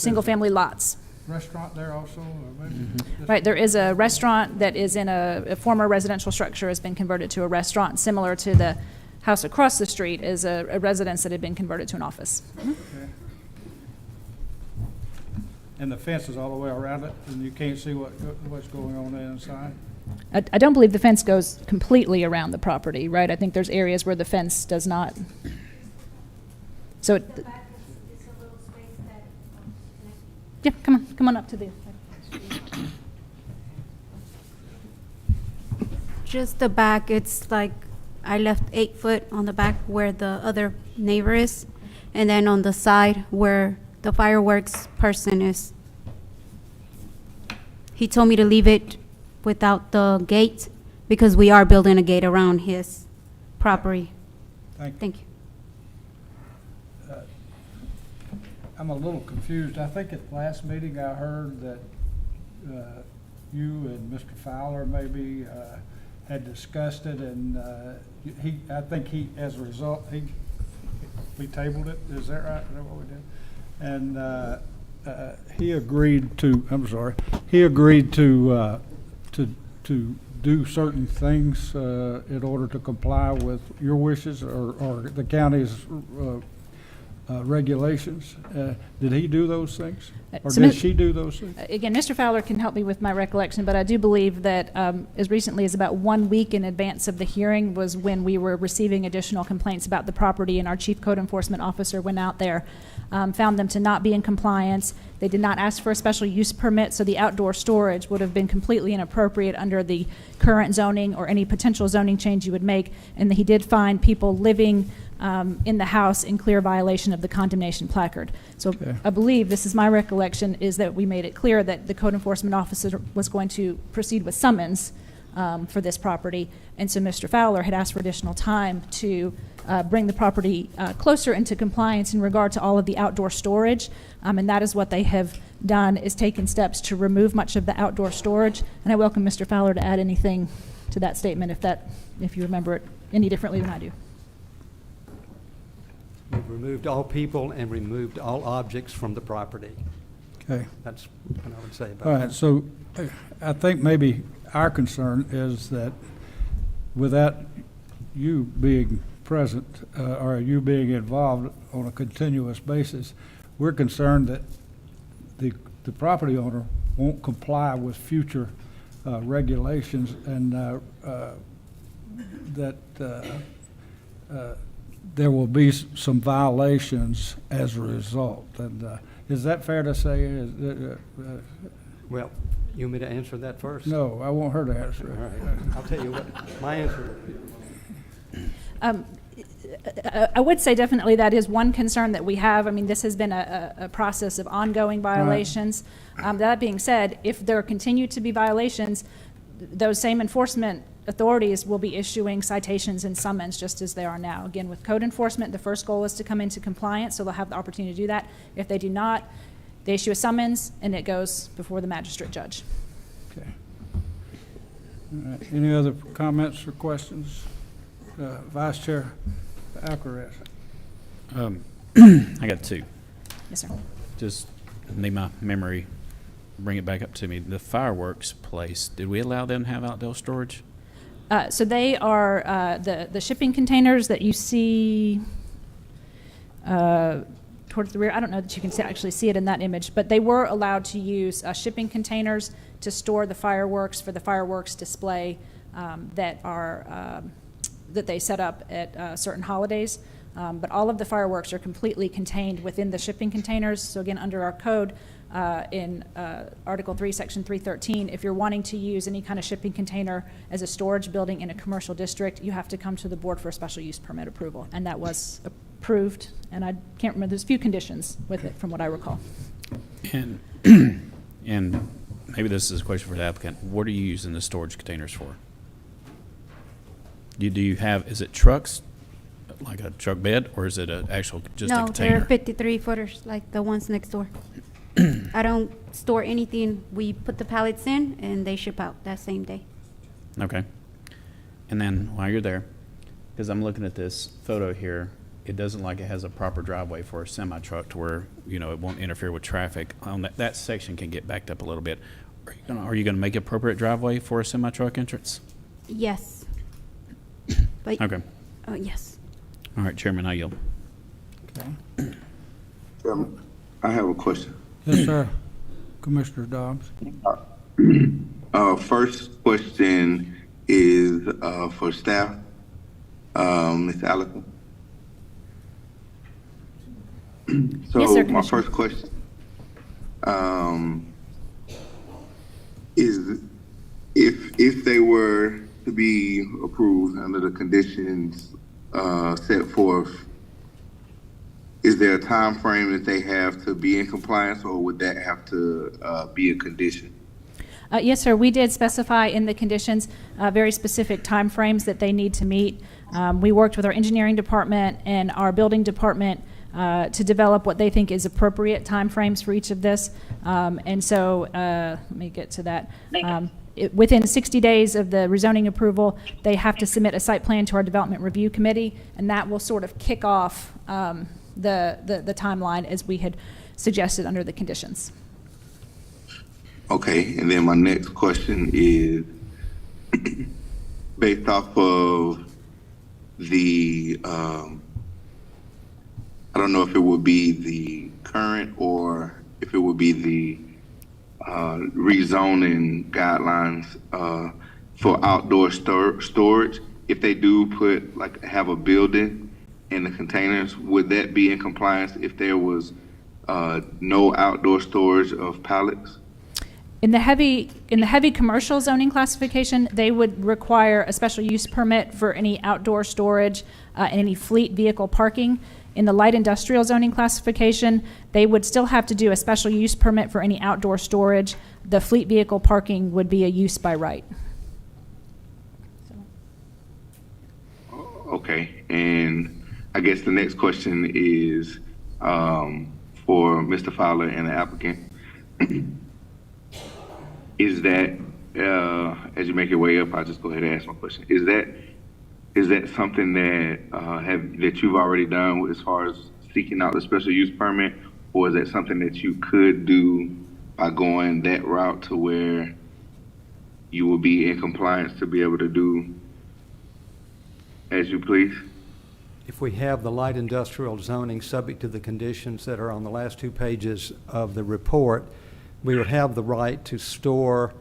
single-family lots. restaurant there also? Or maybe just- Right, there is a restaurant that is in a former residential structure, has been converted to a restaurant, similar to the house across the street is a residence that had been converted to an office. Okay. And the fence is all the way around it, and you can't see what's going on inside? I don't believe the fence goes completely around the property, right? I think there's areas where the fence does not. So, yeah, come on up to the. Just the back, it's like I left 8 foot on the back where the other neighbor is, and then on the side where the fireworks person is. He told me to leave it without the gate because we are building a gate around his property. Thank you. Thank you. I'm a little confused. I think at the last meeting I heard that you and Mr. Fowler maybe had discussed it, and I think as a result, we tabled it. Is that right? Is that what we did? And he agreed to, he agreed to do certain things in order to comply with your wishes or the county's regulations. Did he do those things? Or So did Ms. she do those things? Again, Mr. Fowler can help me with my recollection, but I do believe that as recently as about 1 week in advance of the hearing was when we were receiving additional complaints about the property, and our chief code enforcement officer went out there, found them to not be in compliance. They did not ask for a special use permit, so the outdoor storage would have been completely inappropriate under the current zoning or any potential zoning change you would make, and he did find people living in the house in clear violation of the condemnation placard. So Okay. I believe, this is my recollection, is that we made it clear that the code enforcement officer was going to proceed with summons for this property. And so Mr. Fowler had asked for additional time to bring the property closer into compliance in regard to all of the outdoor storage. And that is what they have done, is taken steps to remove much of the outdoor storage. And I welcome Mr. Fowler to add anything to that statement if you remember it any differently than I do. We've removed all people and removed all objects from the property. Okay. That's what I would say about All that. right, so I think maybe our concern is that without you being present or you being involved on a continuous basis, we're concerned that the property owner won't comply with future regulations, and that there will be some violations as a result. And is that fair to say? Well, you want me to answer that first? No, I want her to answer All it. right. I'll tell you what, my answer. I would say definitely that is one concern that we have. I mean, this has been a process of ongoing violations. That being said, if there continue to be violations, those same enforcement authorities will be issuing citations and summons just as they are now. Again, with code enforcement, the first goal is to come into compliance, so they'll have the opportunity to do that. If they do not, they issue a summons and it goes before the magistrate judge. Okay. All right. Any other comments or questions? Vice Chair Alcaraz. I got two. Yes, sir. Just need my memory, bring it back up to me. The fireworks place, did we allow them to have outdoor storage? So they are the shipping containers that you see towards the rear. I don't know that you can actually see it in that image, but they were allowed to use shipping containers to store the fireworks for the fireworks display that they set up at certain holidays. But all of the fireworks are completely contained within the shipping containers. So again, under our code, in Article 3, Section 313, if you're wanting to use any kind of shipping container as a storage building in a commercial district, you have to come to the board for a special use permit approval. And that was approved, and I can't remember, there's a few conditions with it from what I recall. And and maybe this is a question for the applicant. What are you using the storage containers for? Do you have, is it trucks, like a truck bed, or is it an actual, just a No, container? they're 53 footers, like the ones next door. I don't store anything. We put the pallets in and they ship out that same day. Okay. And then while you're there, because I'm looking at this photo here, it doesn't like it has a proper driveway for a semi-truck to where, you know, it won't interfere with traffic. On that section can get backed up a little bit. Are you gonna make appropriate driveway for a semi-truck entrance? Yes. But, Okay. yes. All right, Chairman, I yield. Okay. Chairman, I have a question. Yes, sir. Commissioner Dobbs. First question is for staff. Ms. Allison. So Yes, sir, my Commissioner. first question is if they were to be approved under the conditions set forth, is there a time frame that they have to be in compliance, or would that have to be a condition? Yes, sir. We did specify in the conditions very specific timeframes that they need to meet. We worked with our engineering department and our building department to develop what they think is appropriate timeframes for each of this. And so, let me get to that. Within 60 days of the rezoning approval, they have to submit a site plan to our development review committee, and that will sort of kick off the timeline as we had suggested under the conditions. Okay, and then my next question is based off of the, I don't know if it would be the current or if it would be the rezoning guidelines for outdoor storage. If they do put, like, have a building in the containers, would that be in compliance if there was no outdoor storage of pallets? In the heavy commercial zoning classification, they would require a special use permit for any outdoor storage and any fleet vehicle parking. In the light industrial zoning classification, they would still have to do a special use permit for any outdoor storage. The fleet vehicle parking would be a use by right. Okay, and I guess the next question is for Mr. Fowler and the applicant. Is that, as you make your way up, I'll just go ahead and ask my question. Is that something that that you've already done as far as seeking out the special use permit, or is that something that you could do by going that route to where you will be in compliance to be able to do as you please? If we have the light industrial zoning subject to the conditions that are on the last 2 pages of the report, we would have the right to store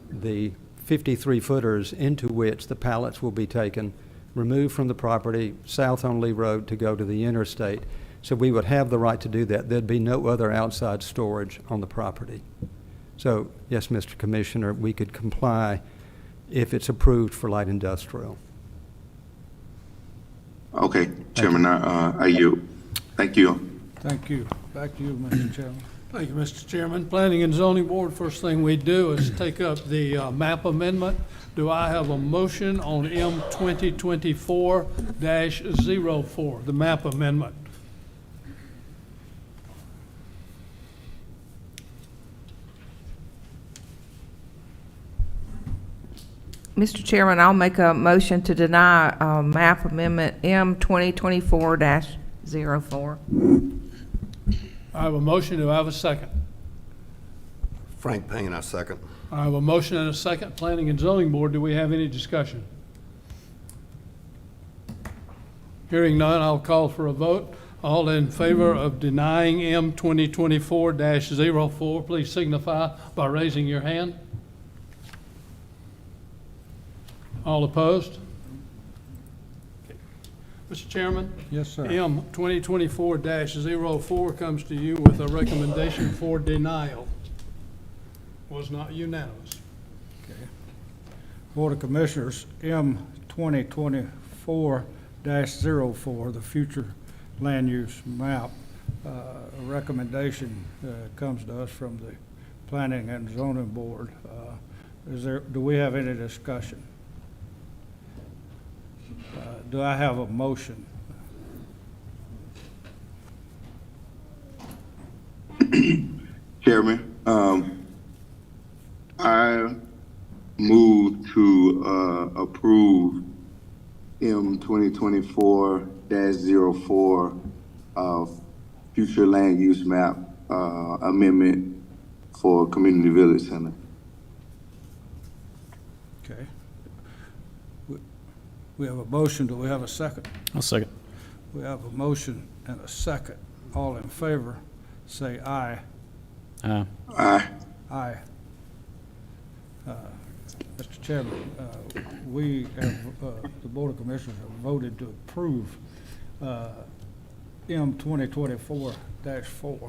the 53 footers into which the pallets will be taken, removed from the property, south on Lee Road to go to the interstate. So we would have the right to do that. There'd be no other outside storage on the property. So, yes, Mr. Commissioner, we could comply if it's approved for light industrial. Okay, Chairman, I yield. Thank you. Thank you. Back to you, Mr. Chairman. Thank you, Mr. Chairman. Planning and Zoning Board, first thing we do is take up the map amendment. Do I have a motion on M 2024-04, the map amendment? Mr. Chairman, I'll make a motion to deny map amendment M 2024-04. I have a motion. Do I have a second? Frank Payne, I second. I have a motion and a second. Planning and Zoning Board, do we have any discussion? Hearing none, I'll call for a vote. All in favor of denying M 2024-04, please signify by raising your hand. All opposed? Mr. Chairman? Yes, sir. M 2024-04 comes to you with a recommendation for denial. Was not unanimous. Board of Commissioners, M 2024-04, the future land use map, a recommendation comes to us from the Planning and Zoning Board. Do we have any discussion? Do I have a motion? Chairman, I move to approve M 2024-04 future land use map amendment for Community Village Center. Okay. We have a motion. Do we have a second? I'll second. We have a motion and a second. All in favor, say aye. Aye. Aye. Chairman, we have, the Board of Commissioners have voted to approve M 2024-4. Okay,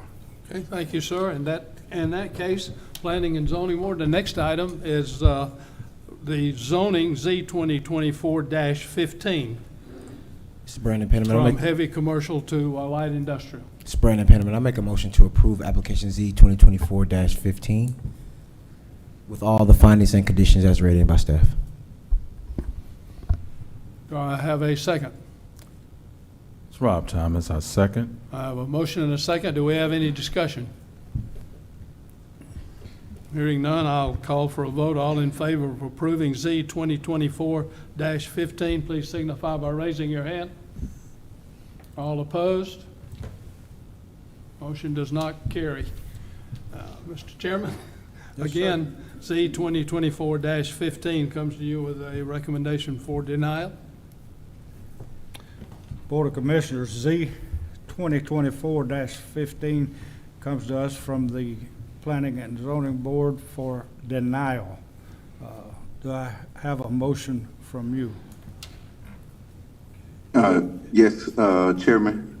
thank you, sir. And in that case, Planning and Zoning Board, the next item is the zoning Z 2024-15 Mr. Brandon Penniman, from heavy commercial to light industrial. Mr. Brandon Penniman, I make a motion to approve application Z 2024-15 with all the findings and conditions as rated by staff. Do I have a second? It's Rob Thomas, I second. I have a motion and a second. Do we have any discussion? Hearing none, I'll call for a vote. All in favor of approving Z 2024-15, please signify by raising your hand. All opposed? Motion does not carry. Mr. Chairman, Yes, again, Z 2024-15 comes to you with a recommendation for denial. Board of Commissioners, Z 2024-15 comes to us from the Planning and Zoning Board for denial. Do I have a motion from you? Yes, Chairman.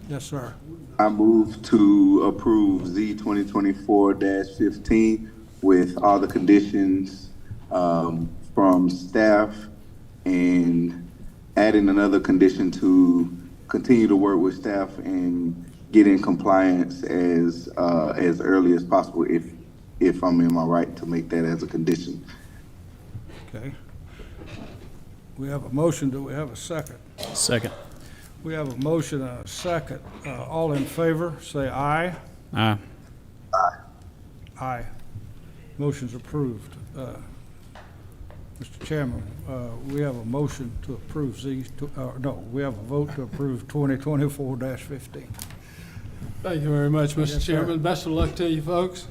Yes, sir. I move to approve Z 2024-15 with all the conditions from staff and adding another condition to continue to work with staff and get in compliance as early as possible if I'm in my right to make that as a condition. Okay. We have a motion. Do we have a second? Second. We have a motion and a second. All in favor, say aye. Aye. Aye. Motion's approved. Mr. Chairman, we have a motion to approve we have a vote to approve 2024-15. Thank you very much, Mr. Yes, sir. Chairman. Best of luck to you, folks.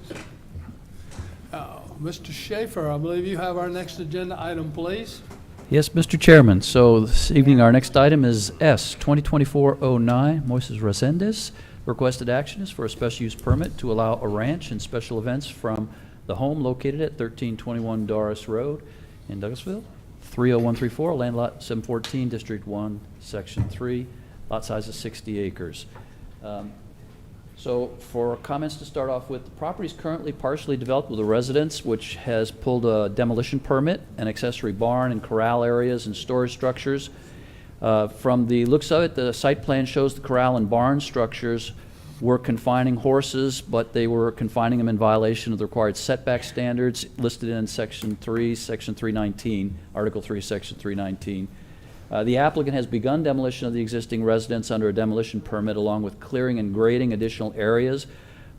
Mr. Schaefer, I believe you have our next agenda item, please. Yes, Mr. Chairman. So this evening, our next item is S 2024-09, Moises Resendez. Requested action is for a special use permit to allow a ranch and special events from the home located at 1321 Doris Road in Douglasville, 30134, land lot 714, District 1, Section 3, lot size is 60 acres. So for comments to start off with, the property is currently partially developed with a residence which has pulled a demolition permit, an accessory barn and corral areas and storage structures. From the looks of it, the site plan shows the corral and barn structures were confining horses, but they were confining them in violation of the required setback standards listed in Section 3, Section 319, Article 3, Section 319. The applicant has begun demolition of the existing residence under a demolition permit along with clearing and grading additional areas,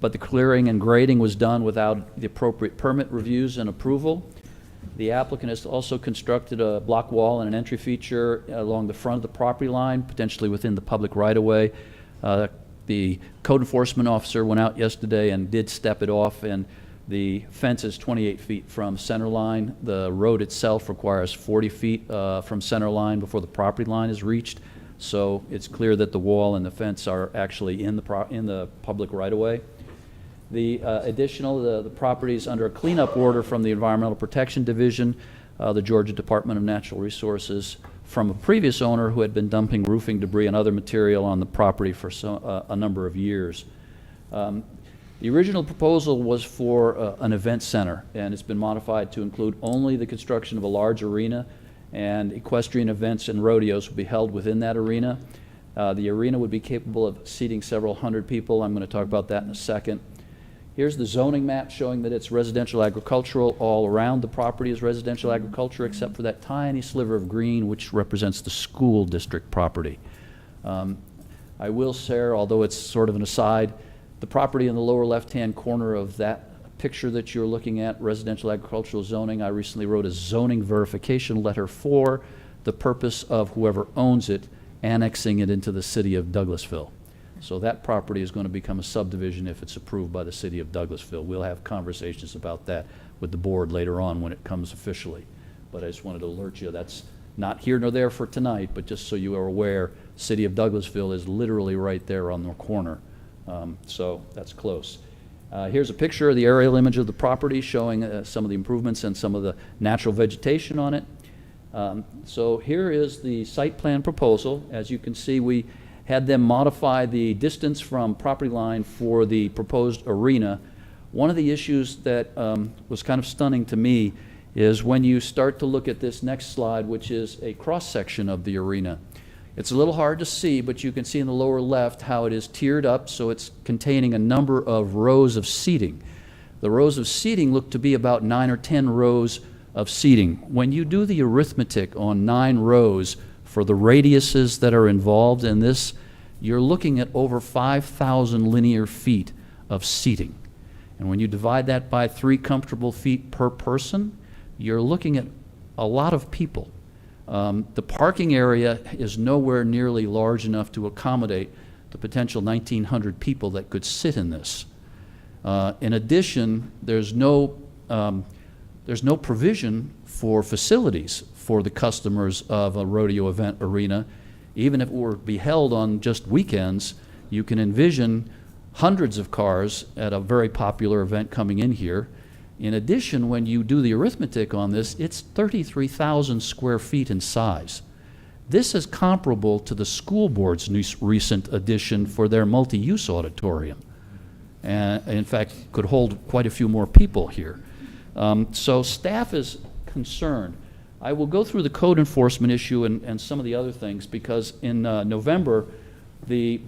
but the clearing and grading was done without the appropriate permit reviews and approval. The applicant has also constructed a block wall and an entry feature along the front of the property line, potentially within the public right-of-way. The code enforcement officer went out yesterday and did step it off, and the fence is 28 feet from center line. The road itself requires 40 feet from center line before the property line is reached. So it's clear that the wall and the fence are actually in the public right-of-way. The the property is under a cleanup order from the Environmental Protection Division, the Georgia Department of Natural Resources, from a previous owner who had been dumping roofing debris and other material on the property for a number of years. The original proposal was for an event center, and it's been modified to include only the construction of a large arena, and equestrian events and rodeos will be held within that arena. The arena would be capable of seating several hundred people. I'm going to talk about that in a second. Here's the zoning map showing that it's residential agricultural. All around the property is residential agriculture except for that tiny sliver of green which represents the school district property. I will share, although it's sort of an aside, the property in the lower left-hand corner of that picture that you're looking at, residential agricultural zoning, I recently wrote a zoning verification letter for the purpose of whoever owns it annexing it into the city of Douglasville. So that property is going to become a subdivision if it's approved by the city of Douglasville. We'll have conversations about that with the board later on when it comes officially. But I just wanted to alert you, that's not here nor there for tonight, but just so you are aware, city of Douglasville is literally right there on the corner. So that's close. Here's a picture of the aerial image of the property showing some of the improvements and some of the natural vegetation on it. So here is the site plan proposal. As you can see, we had them modify the distance from property line for the proposed arena. One of the issues that was kind of stunning to me is when you start to look at this next slide, which is a cross-section of the arena. It's a little hard to see, but you can see in the lower left how it is tiered up, so it's containing a number of rows of seating. The rows of seating look to be about 9 or 10 rows of seating. When you do the arithmetic on 9 rows for the radiuses that are involved in this, you're looking at over 5,000 linear feet of seating. And when you divide that by 3 comfortable feet per person, you're looking at a lot of people. The parking area is nowhere nearly large enough to accommodate the potential 1,900 people that could sit in this. In addition, there's no provision for facilities for the customers of a rodeo event arena. Even if it were to be held on just weekends, you can envision hundreds of cars at a very popular event coming in here. In addition, when you do the arithmetic on this, it's 33,000 square feet in size. This is comparable to the school board's recent addition for their multi-use auditorium. And in fact, could hold quite a few more people here. So staff is concerned. I will go through the code enforcement issue and some of the other things, because in November, the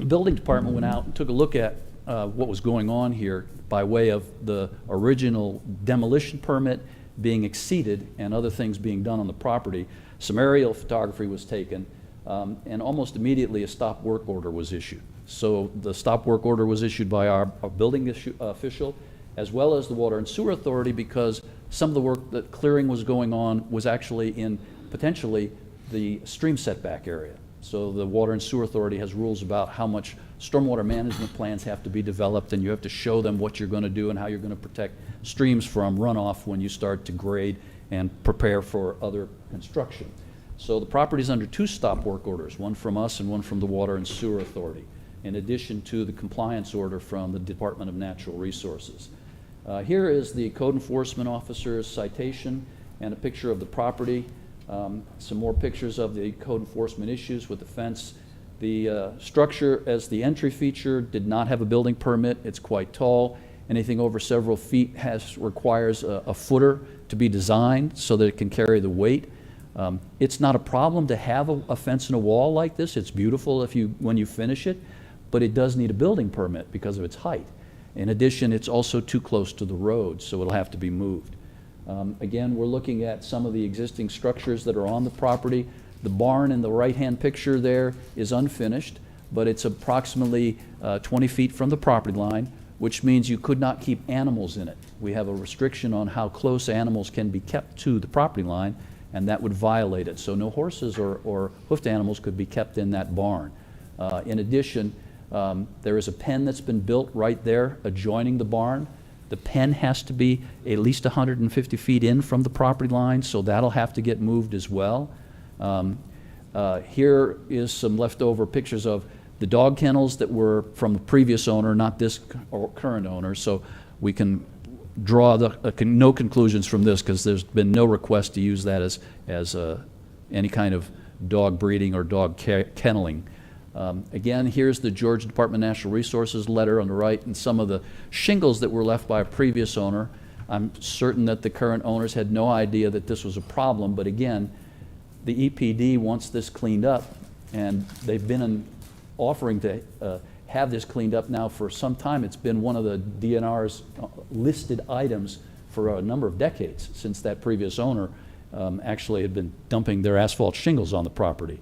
building department went out and took a look at what was going on here by way of the original demolition permit being exceeded and other things being done on the property. Some aerial photography was taken, and almost immediately a stop work order was issued. So the stop work order was issued by our building official, as well as the Water and Sewer Authority, because some of the work that clearing was going on was actually in potentially the stream setback area. So the Water and Sewer Authority has rules about how much stormwater management plans have to be developed, and you have to show them what you're going to do and how you're going to protect streams from runoff when you start to grade and prepare for other construction. So the property is under 2 stop work orders, one from us and one from the Water and Sewer Authority, in addition to the compliance order from the Department of Natural Resources. Here is the code enforcement officer's citation and a picture of the property. Some more pictures of the code enforcement issues with the fence. The structure as the entry feature did not have a building permit. It's quite tall. Anything over several feet requires a footer to be designed so that it can carry the weight. It's not a problem to have a fence and a wall like this. It's beautiful when you finish it, but it does need a building permit because of its height. In addition, it's also too close to the road, so it'll have to be moved. Again, we're looking at some of the existing structures that are on the property. The barn in the right-hand picture there is unfinished, but it's approximately 20 feet from the property line, which means you could not keep animals in it. We have a restriction on how close animals can be kept to the property line, and that would violate it. So no horses or hoofed animals could be kept in that barn. In addition, there is a pen that's been built right there adjoining the barn. The pen has to be at least 150 feet in from the property line, so that'll have to get moved as well. Here is some leftover pictures of the dog kennels that were from the previous owner, not this current owner, so we can draw no conclusions from this because there's been no request to use that as any kind of dog breeding or dog kenneling. Again, here's the Georgia Department of Natural Resources letter on the right and some of the shingles that were left by a previous owner. I'm certain that the current owners had no idea that this was a problem, but again, the EPD wants this cleaned up, and they've been offering to have this cleaned up now for some time. It's been one of the DNR's listed items for a number of decades since that previous owner actually had been dumping their asphalt shingles on the property.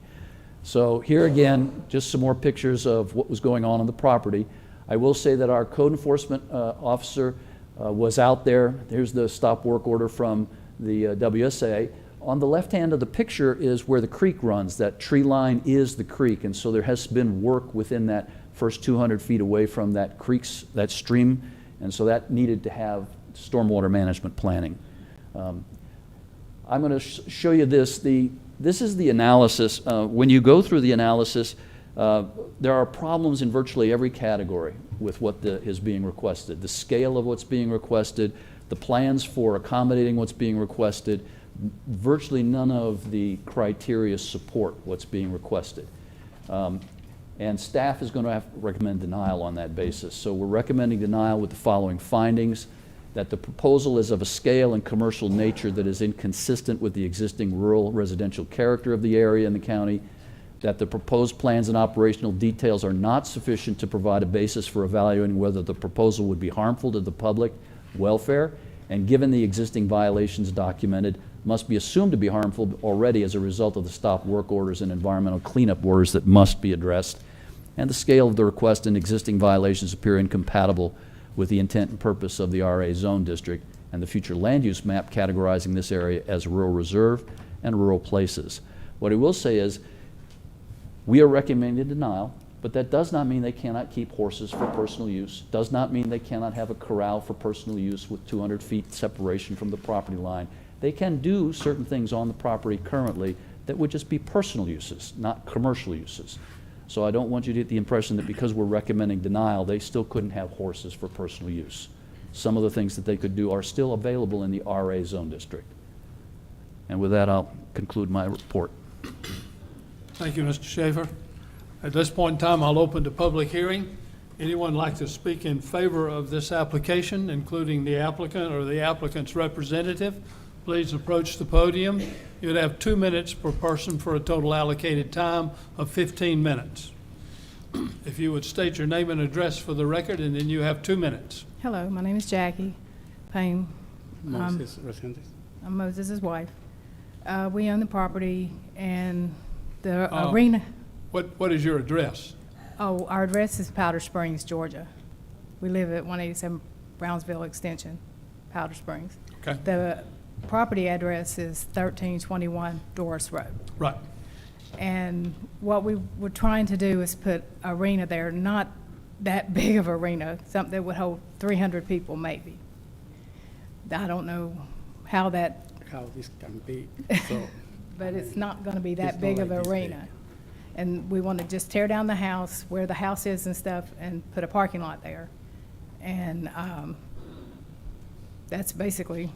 So here again, just some more pictures of what was going on the property. I will say that our code enforcement officer was out there. Here's the stop work order from the WSA. On the left hand of the picture is where the creek runs. That tree line is the creek, and so there has been work within that first 200 feet away from that that stream, and so that needed to have stormwater management planning. I'm going to show you this. This is the analysis. When you go through the analysis, there are problems in virtually every category. with what is being requested. The scale of what's being requested, the plans for accommodating what's being requested, virtually none of the criteria support what's being requested. And staff is going to have to recommend denial on that basis. So we're recommending denial with the following findings: that the proposal is of a scale and commercial nature that is inconsistent with the existing rural residential character of the area and the county, that the proposed plans and operational details are not sufficient to provide a basis for evaluating whether the proposal would be harmful to the public welfare, and given the existing violations documented, must be assumed to be harmful already as a result of the stop work orders and environmental cleanup orders that must be addressed, and the scale of the request and existing violations appear incompatible with the intent and purpose of the RA zone district and the future land use map categorizing this area as rural reserve and rural places. What I will say is, we are recommending denial, but that does not mean they cannot keep horses for personal use, does not mean they cannot have a corral for personal use with 200 feet separation from the property line. They can do certain things on the property currently that would just be personal uses, not commercial uses. So I don't want you to get the impression that because we're recommending denial, they still couldn't have horses for personal use. Some of the things that they could do are still available in the RA zone district. And with that, I'll conclude my report. Thank you, Mr. Schaefer. At this point in time, I'll open the public hearing. Anyone like to speak in favor of this application, including the applicant or the applicant's representative? Please approach the podium. You'd have 2 minutes per person for a total allocated time of 15 minutes. If you would state your name and address for the record, and then you have 2 minutes. Hello, my name is Jackie Payne. Moses Resendez. I'm Moses' wife. We own the property and the arena. What is your address? Oh, our address is Powder Springs, Georgia. We live at 187 Brownsville Extension, Powder Springs. Okay. The property address is 1321 Doris Road. Right. And what we were trying to do is put arena there, not that big of arena, something that would hold 300 people maybe. I don't know how that, How this can be. So but it's not going to be that It's not big of like an this arena. big. And we want to just tear down the house, where the house is and stuff, and put a parking lot there. And that's basically,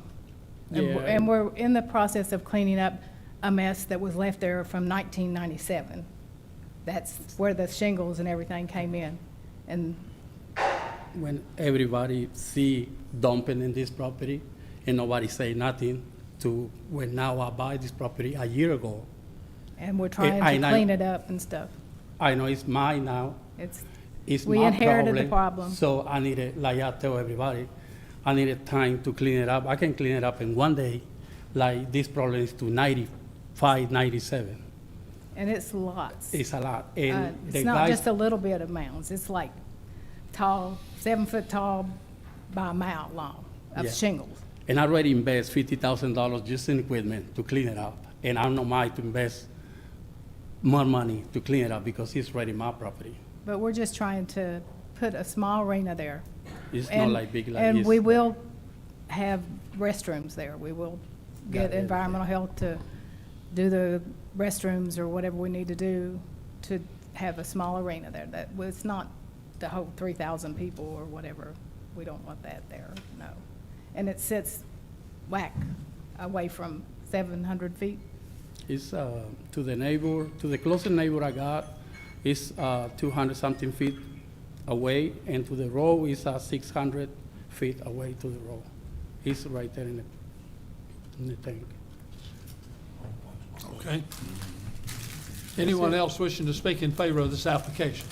and we're in the process of cleaning up a mess that was left there from 1997. That's where the shingles and everything came in. And when everybody see dumping in this property and nobody say nothing, to when now I buy this property a year ago, we're trying I to know- clean it up and stuff. I know it's mine now. It's We my inherited the problem. So I needed, like I tell everybody, I needed time to clean it up. I can clean it up in one day. Like this problem is to 95, 97. And it's lots. It's a lot. And the It's not guys, just a little bit of mounds. It's like tall, 7 foot tall by a mile long of Yeah. shingles. and I already invest $50,000 just in equipment to clean it up. And I don't mind to invest more money to clean it up because it's already my property. But we're just trying to put a small arena there. It's not And- like big like And this. we will have restrooms there. We will get everything. environmental health to do the restrooms or whatever we need to do to have a small arena there. That, well, it's not to hold 3,000 people or whatever. We don't want that there, no. And it sits whack away from 700 feet. It's to the neighbor, to the closest neighbor I got, is 200-something feet away, and to the road is 600 feet away to the road. It's right there in the tank. Okay. Anyone else wishing to speak in favor of this application?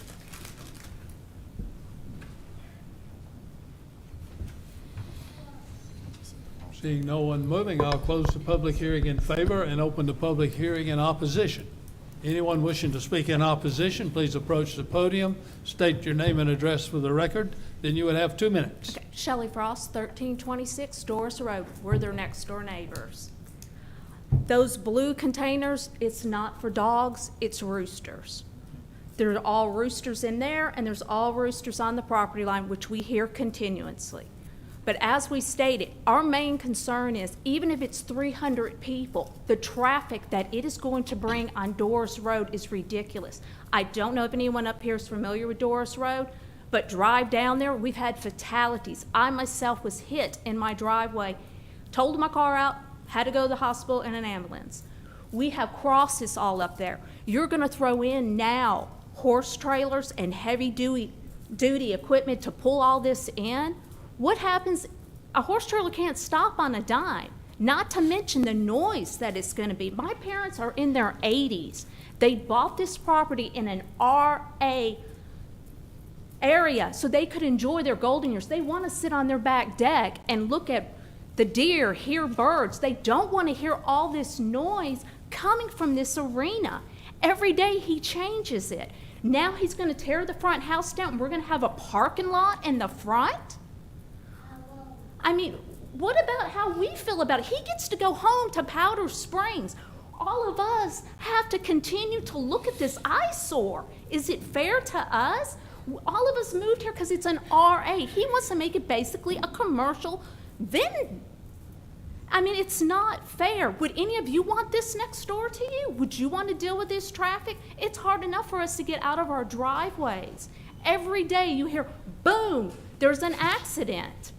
Seeing no one moving, I'll close the public hearing in favor and open the public hearing in opposition. Anyone wishing to speak in opposition, please approach the podium, state your name and address for the record, then you would have 2 minutes. Shelley Frost, 1326 Doris Road. We're their next door neighbors. Those blue containers, it's not for dogs, it's roosters. There are all roosters in there, and there's all roosters on the property line, which we hear continuously. But as we stated, our main concern is, even if it's 300 people, the traffic that it is going to bring on Doris Road is ridiculous. I don't know if anyone up here is familiar with Doris Road, but drive down there, we've had fatalities. I myself was hit in my driveway, totaled my car out, had to go to the hospital in an ambulance. We have crosses all up there. You're gonna throw in now horse trailers and heavy duty equipment to pull all this in? What happens? A horse trailer can't stop on a dime, not to mention the noise that it's gonna be. My parents are in their 80s. They bought this property in an RA area so they could enjoy their golden years. They wanna sit on their back deck and look at the deer, hear birds. They don't wanna hear all this noise coming from this arena. Every day he changes it. Now he's gonna tear the front house down and we're gonna have a parking lot in the front? I mean, what about how we feel about it? He gets to go home to Powder Springs. All of us have to continue to look at this eyesore. Is it fair to us? All of us moved here because it's an RA. He wants to make it basically a commercial venue. I mean, it's not fair. Would any of you want this next door to you? Would you want to deal with this traffic? It's hard enough for us to get out of our driveways. Every day you hear, boom, there's an accident,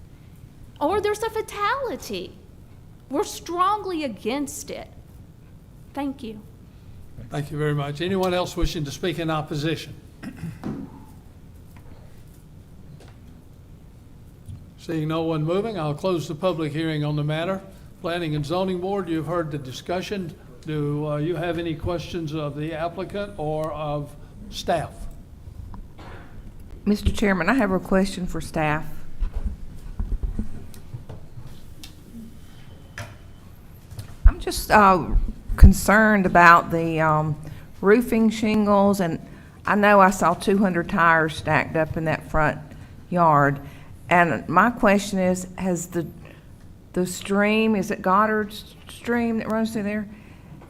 or there's a fatality. We're strongly against it. Thank you. Thank you very much. Anyone else wishing to speak in opposition? Seeing no one moving, I'll close the public hearing on the matter. Planning and Zoning Board, you've heard the discussion. Do you have any questions of the applicant or of staff? Mr. Chairman, I have a question for staff. I'm just concerned about the roofing shingles, and I know I saw 200 tires stacked up in that front yard. And my question is, has the stream, is it Goddard Stream that runs through there?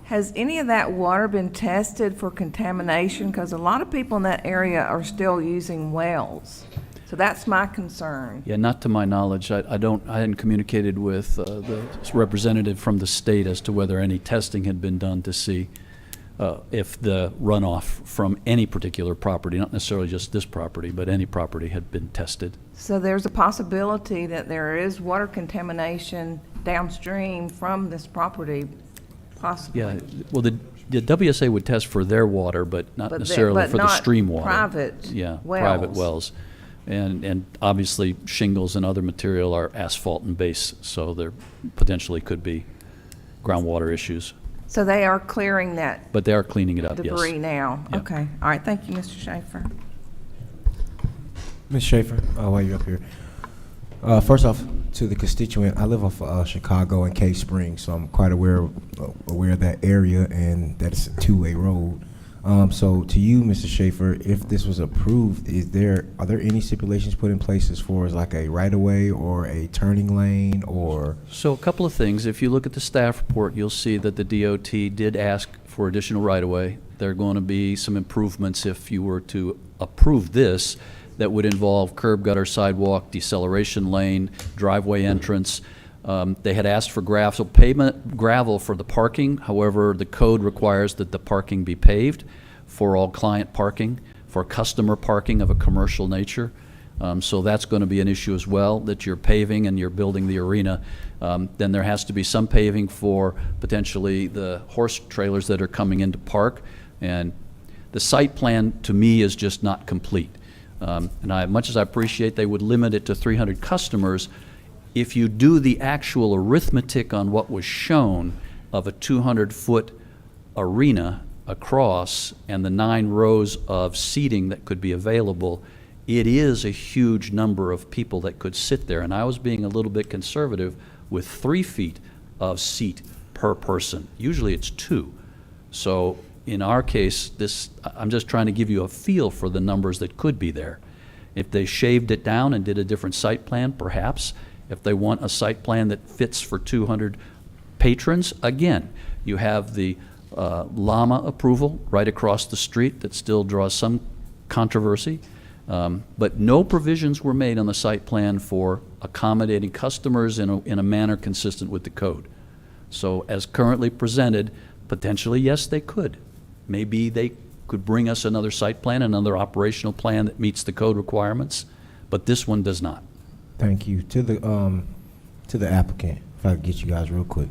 Has any of that water been tested for contamination? Because a lot of people in that area are still using wells. So that's my concern. Yeah, not to my knowledge. I hadn't communicated with the representative from the state as to whether any testing had been done to see if the runoff from any particular property, not necessarily just this property, but any property had been tested. So there's a possibility that there is water contamination downstream from this property, possibly. Yeah, well, the WSA would test for their water, but not But necessarily but for the not stream water. private Yeah, wells. private wells. And obviously shingles and other material are asphalt and base, so there potentially could be groundwater issues. So they are clearing that But they are cleaning it up, yes. debris now? Yeah. Okay, all right, thank you, Mr. Schaefer. Ms. Schaefer, while you're up here, first off, to the constituent, I live off Chicago and Cave Springs, so I'm quite aware of that area and that it's a two-way road. So to you, Mr. Schaefer, if this was approved, are there any stipulations put in place as far as like a right-of-way or a turning lane or? So a couple of things. If you look at the staff report, you'll see that the DOT did ask for additional right-of-way. There are going to be some improvements if you were to approve this that would involve curb, gutter, sidewalk, deceleration lane, driveway entrance. They had asked for gravel for the parking. However, the code requires that the parking be paved for all client parking, for customer parking of a commercial nature. So that's going to be an issue as well, that you're paving and you're building the arena. Then there has to be some paving for potentially the horse trailers that are coming into park. And the site plan, to me, is just not complete. And much as I appreciate they would limit it to 300 customers, if you do the actual arithmetic on what was shown of a 200-foot arena across and the 9 rows of seating that could be available, it is a huge number of people that could sit there. And I was being a little bit conservative with 3 feet of seat per person. Usually it's 2. So in our case, I'm just trying to give you a feel for the numbers that could be there. If they shaved it down and did a different site plan, perhaps. If they want a site plan that fits for 200 patrons, again, you have the llama approval right across the street that still draws some controversy. But no provisions were made on the site plan for accommodating customers in a manner consistent with the code. So as currently presented, potentially, yes, they could. Maybe they could bring us another site plan, another operational plan that meets the code requirements, but this one does not. Thank you. To the applicant, if I could get you guys real quick.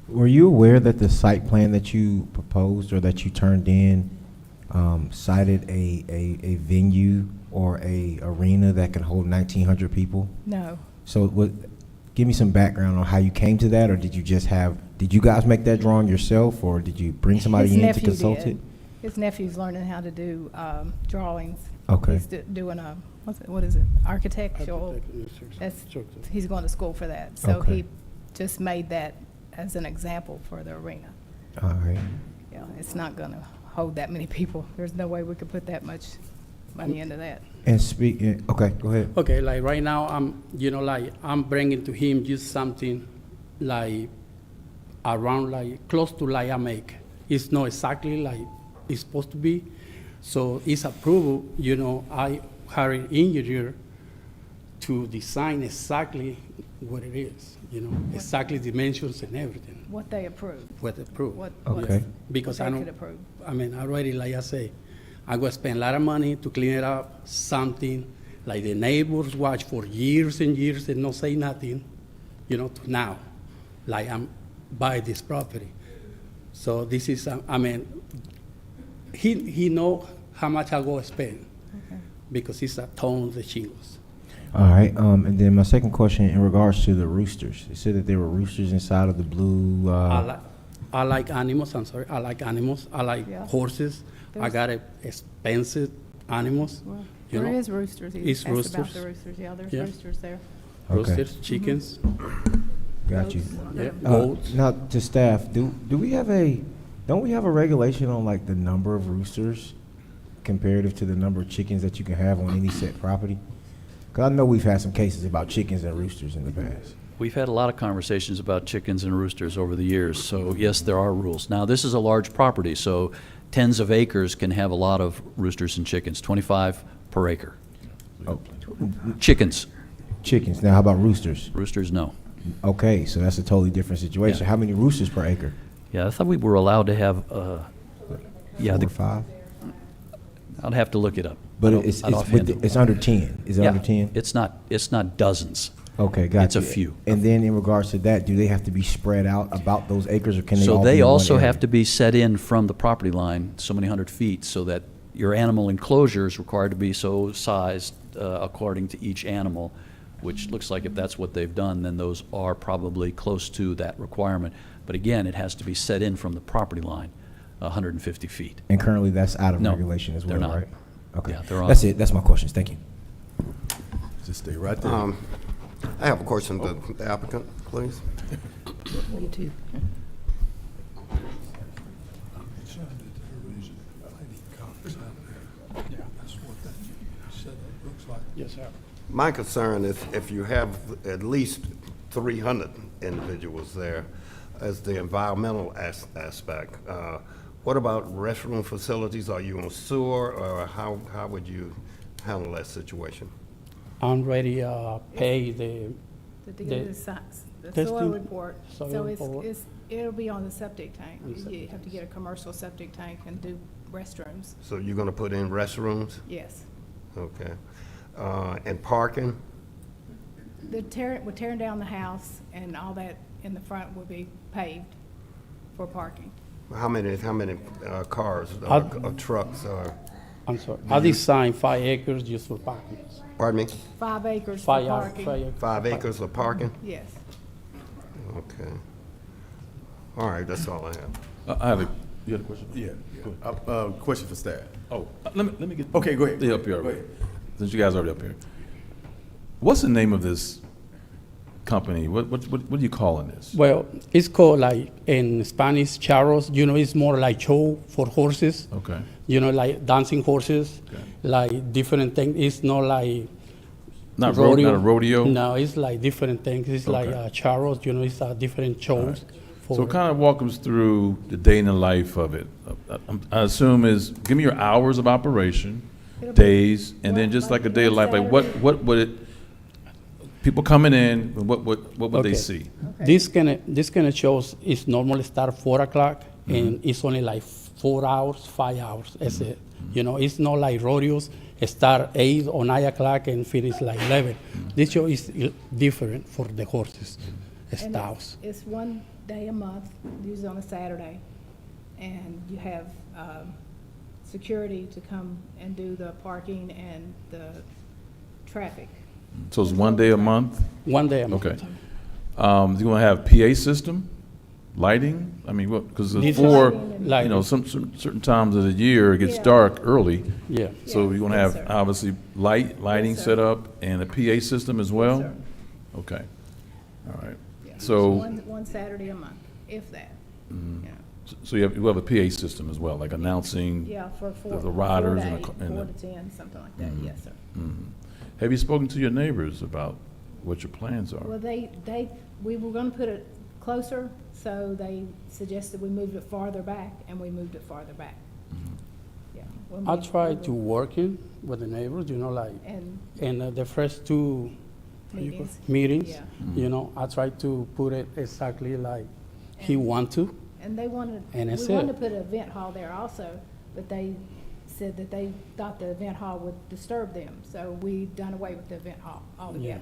Were you aware that the site plan that you proposed or that you turned in cited a venue or a arena that can hold 1,900 people? No. So give me some background on how you came to that, or did you guys make that drawing yourself, or did you bring somebody His in to nephew consult did. it? His nephew's learning how to do drawings. Okay. He's doing what is it, architectural? He's going to school for that. So Okay. he just made that as an example for the arena. All right. Yeah, it's not going to hold that many people. There's no way we could put that much money into that. And okay, go ahead. Okay, like right now, I'm bringing to him just something like around like close to like I make. It's not exactly like it's supposed to be. So it's approval, I hired an engineer to design exactly what it is, exactly dimensions and everything. What they approved. What approved. Okay. Because what I they don't, could approve. I mean, already, like I say, I'm going to spend a lot of money to clean it up, something like the neighbors watch for years and years and not say nothing, to now, like I'm buy this property. So this is, he know how much I go spend because it's a ton of shingles. All right. And then my second question in regards to the roosters. It said that there were roosters inside of the blue. I like animals. I'm sorry. I like animals. I like horses. I got expensive animals. Well, you there know. is roosters. He It's asked about roosters. the roosters. Yeah, there's Yeah. roosters there. Okay. Roosters, chickens. Got you. Yeah, goats. Now to staff, don't we have a regulation on like the number of roosters comparative to the number of chickens that you can have on any set property? Because I know we've had some cases about chickens and roosters in the past. We've had a lot of conversations about chickens and roosters over the years, so yes, there are rules. Now, this is a large property, so tens of acres can have a lot of roosters and chickens, 25 per acre. Oh. Chickens. Chickens. Now, how about roosters? Roosters, no. Okay, so that's a totally different situation. Yeah. How many roosters per acre? Yeah, I thought we were allowed to have, yeah, 4 or 5? I'd have to look it up. But I don't- it's I'd offhand it. it's under 10. Is it Yeah, under 10? It's not dozens. Okay, got It's you. a few. And then in regards to that, do they have to be spread out about those acres, or can they all So be they in one also area? have to be set in from the property line so many hundred feet so that your animal enclosure is required to be so sized according to each animal, which looks like if that's what they've done, then those are probably close to that requirement. But again, it has to be set in from the property line, 150 feet. And currently, that's out of No, regulation as well, they're not. right? Okay. Yeah, they're on. That's it. That's my questions. Thank you. Just stay right there. I have a question to the applicant, please. Me too. Yes, sir. My concern is if you have at least 300 individuals there as the environmental aspect. What about restroom facilities? Are you on sewer, or how would you handle that situation? I'm ready pay the To get the testing, soil report. soil So report. it'll be on the septic tank. On the You septic have to get a commercial septic tank and do restrooms. So you're gonna put in restrooms? Yes. Okay. And parking? We're tearing down the house, and all that in the front will be paved for parking. How many cars I- or trucks are, I'm sorry. I designed 5 acres just for parking. pardon me? 5 acres for 5 yard, parking. 5 acres of parking? Yes. Okay. All right, that's all I have. I have you had a question? Yeah. Question for staff. Oh, let me get. Okay, go ahead. Yeah, up here Go already. ahead. Since you guys are already up here. What's the name of this company? What are you calling this? Well, it's called like in Spanish charros. It's more like show for horses. Okay. Like dancing horses, Okay. like different things. It's not like Not a rodeo? No, it's like different things. It's like Okay. charros. It's different shows. So kind of walk us through the day in the life of it. I assume is, give me your hours of operation, It'll be- days, and then well, just like like a day of life. Like Saturday. what would it, people coming in, what would they Okay. see? This kind of shows is normally start 4 o'clock, and it's only like 4 hours, 5 hours. That's it. You know, it's not like rodeos start 8 or 9 o'clock and finish like 11. This show is different for the horses, And styles. it's one day a month, usually on a Saturday, and you have security to come and do the parking and the traffic. So it's one day a month? One day a month. Okay. You gonna have PA system, lighting? I mean, what, because This is before, lighting. you know, certain times of the year, it gets Yeah. dark early. Yeah. So you're gonna Yes, have, sir. obviously, lighting Yes, sir. set up and a PA system as well? sir. Okay, all right. Yeah. So, One Saturday a month, if that. Yeah. so you have a PA system as well, like announcing Yeah, for the riders 4 and to the. 8, 4 to 10, something like that, yes, sir. Have you spoken to your neighbors about what your plans are? Well, we were gonna put it closer, so they suggested we moved it farther back, and we moved it farther back. Yeah. when I we- try we to were- working with the neighbors, you know, like, And in the first two meetings, Yeah. you know, I try to put it exactly like he want to. And they wanted, And we that's wanted to it. put an event hall there also, but they said that they thought the event hall would disturb them, so we done away with the event hall altogether.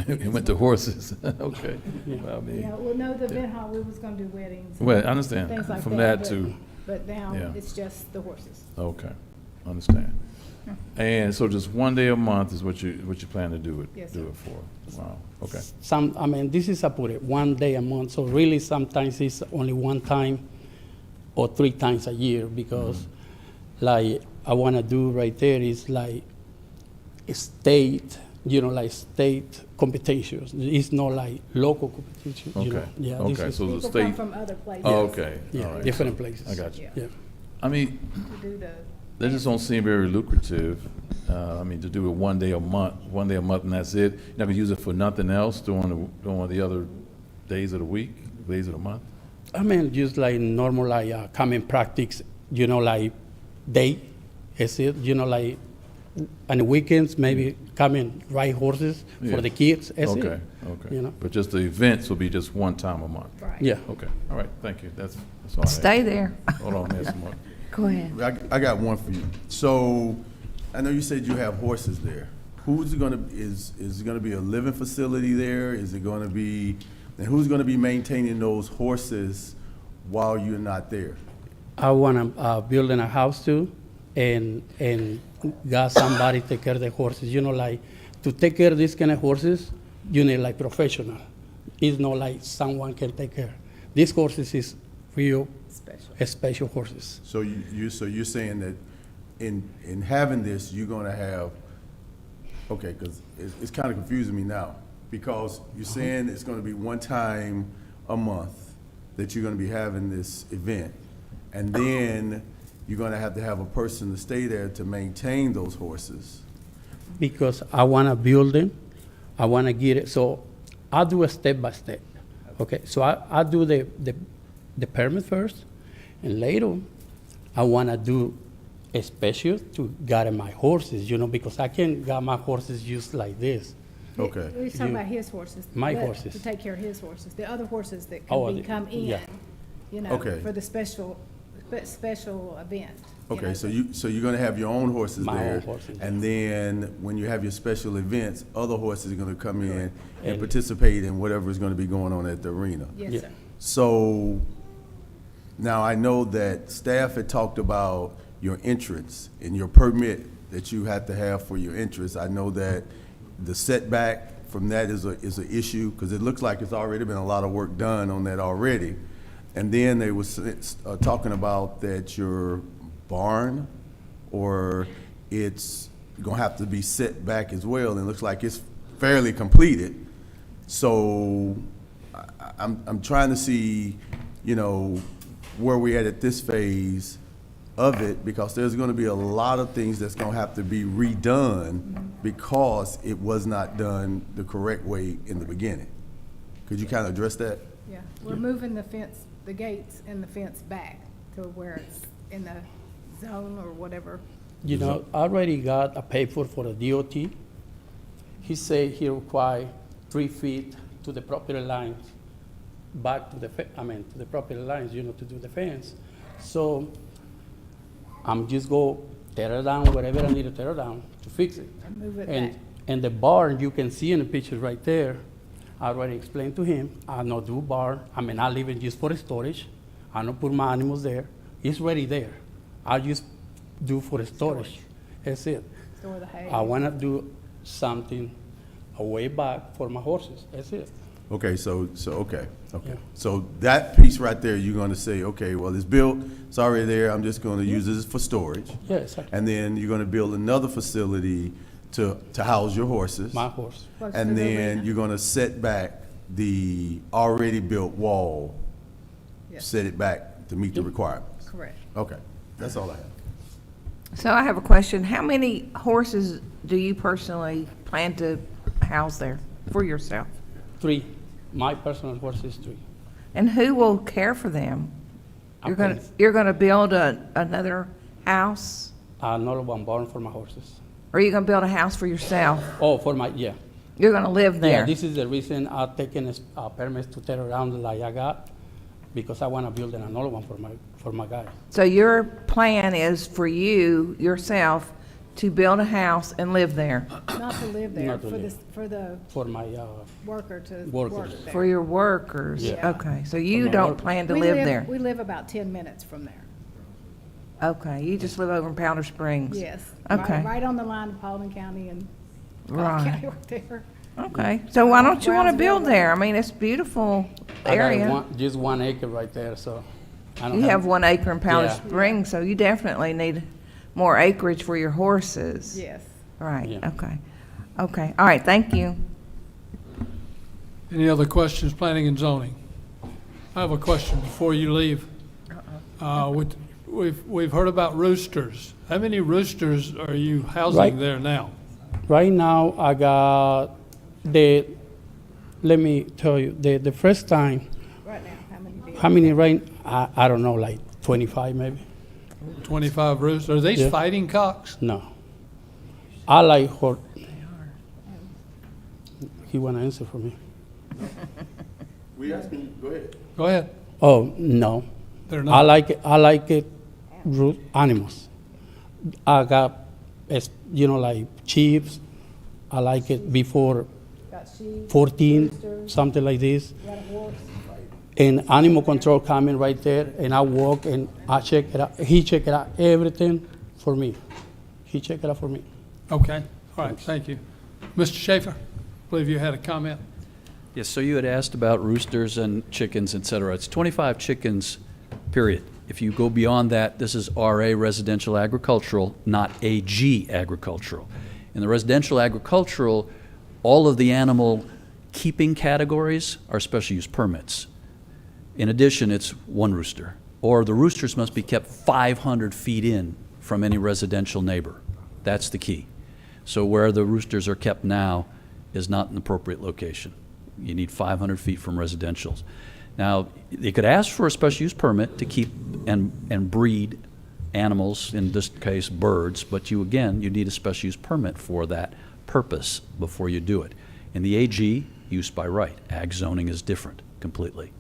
It went to horses, okay. Well, I mean, Yeah, well, no, the event hall, we was gonna do weddings. and Well, I understand. Things like that. From that but- to- But now, Yeah. it's just the horses. Okay, understand. And so just one day a month is what you plan to do Yes, do sir. it for? Wow, okay. I mean, this is I put it 1 day a month, so really sometimes it's only one time or 3 times a year, because like I wanna do right there is like state, you know, like state competitions. It's not like local competition, you know. Okay, Yeah, this okay, is- so the People come state, from other places. oh, okay, all Yeah, right. different places. I got you. Yeah. I mean, To do the. that just don't seem very lucrative. I mean, to do it one day a month, and that's it. You're not gonna use it for nothing else during the other days of the week, days of the month? I mean, just like normal, like come and practice, you know, like day, is it, you know, like on the weekends, maybe come and ride horses Yeah. for the kids, that's it. Okay, okay. You know? But just the events will be just one time a month? Right. Yeah. Okay, all right, thank you. That's all I have. Stay there. Hold on, there's some more. Go ahead. I got one for you. So, I know you said you have horses there. Who's it gonna, is it gonna be a living facility there? Is it gonna be, and who's gonna be maintaining those horses while you're not there? I want to build in a house too, and got somebody take care of the horses. You know, like to take care of these kind of horses, you need like professional. It's not like someone can take care. These horses is real special horses. So you're saying that in having this, you're gonna have, okay, because it's kind of confusing me now, because you're saying it's gonna be one time a month that you're gonna be having this event, and then you're gonna have to have a person to stay there to maintain those horses. Because I want to build them, I want to get it. So I do a step by step. Okay, so I do the permit first, and later I want to do a special to get my horses, you know, because I can't get my horses used like this. Okay. We was talking You- about his horses. My but horses. To take care of his horses. The other horses that Oh, can be the- come in, yeah. you know, Okay. for the special event. you Okay, know, so you're gonna have your own horses My own there, horses, and then when you have your special events, other horses are gonna come in and And- participate in whatever is gonna be going on at the arena. Yes, Yeah. sir. So, now I know that staff had talked about your entrance and your permit that you have to have for your entrance. I know that the setback from that is a issue, because it looks like it's already been a lot of work done on that already. And then they was talking about that your barn, or it's gonna have to be set back as well, and it looks like it's fairly completed. So, I'm trying to see, you know, where we at this phase of it, because there's gonna be a lot of things that's gonna have to be redone because it was not done the correct way in the beginning. Could you kind of address that? Yeah, we're moving the fence, the gates and the fence back to where it's in the zone or whatever. You know, I already got a paper for the DOT. He said he require 3 feet to the property lines, back to the, to the property lines, to do the fence. So I'm just go tear it down, whatever I need to tear it down to fix it. And move it And, back. and the barn, you can see in the pictures right there, I already explained to him, I not do barn, I leave it just for storage. I don't put my animals there. It's ready there. I just do for storage. That's it. Store the hay. I wanna do something a way back for my horses. That's it. Okay, okay. Yeah. So that piece right there, you're gonna say, okay, well, it's built, it's already there, I'm just gonna use this for storage. Yeah, exactly. And then you're gonna build another facility to house your horses. My horse. Close to And the then arena. you're gonna set back the already built wall, Yes. set it back to meet the requirements. Correct. Okay, that's all I have. So I have a question. How many horses do you personally plan to house there for yourself? 3. My personal horse is 3. And who will care for them? Okay. You're gonna build another house? Another one barn for my horses. Or are you gonna build a house for yourself? Oh, for my, yeah. You're gonna live there? Yeah, this is the reason I've taken permits to tear around like I got, because I wanna build another one for my guy. So your plan is for you, yourself, to build a house and live there? Not to live there, Not to for live. this, for the For my, worker to Workers. work there. For your workers? Yeah. Okay, so you my don't work- plan to We live there? We live about 10 minutes from there. Okay, you just live over in Powder Springs? Yes. Okay. Right on the line of Paulding County and Cobb Right. County right there. Okay, so why don't you want to Brownsville build there? I mean, it's a beautiful I got area. just 1 acre right there, so. I don't You have 1 acre in Powder Yeah. Springs, so you definitely need more acreage for your horses. Yes. Right, Yeah. okay. Okay, all right, thank you. Any other questions, planning and zoning? I have a question before you leave. We've heard about roosters. How many roosters are you housing Right. there now? Right now, I got let me tell you, the first time, Right now, how many do you? how many I don't know, like 25 maybe? 25 roosters. Are these Yeah. fighting cocks? No. I like horse. He wanna answer for me. We asking, go ahead. Go ahead. Oh, no. They're I not. like it, animals. I got, like chiefs. I like it before Got sheep, 14, roosters, something like this. got a horse. And animal control coming right there, and I walk and I check it out. He check it out, everything for me. He check it out for me. Okay. All right. Thank you. Mr. Schaefer, I believe you had a comment. Yes, so you had asked about roosters and chickens, et cetera. It's 25 chickens, period. If you go beyond that, this is RA residential agricultural, not AG agricultural. In the residential agricultural, all of the animal keeping categories are special use permits. In addition, it's 1 rooster, or the roosters must be kept 500 feet in from any residential neighbor. That's the key. So where the roosters are kept now is not an appropriate location. You need 500 feet from residentials. Now, they could ask for a special use permit to keep and breed animals, in this case birds, but you need a special use permit for that purpose before you do it. In the AG, use by right. Ag zoning is different completely.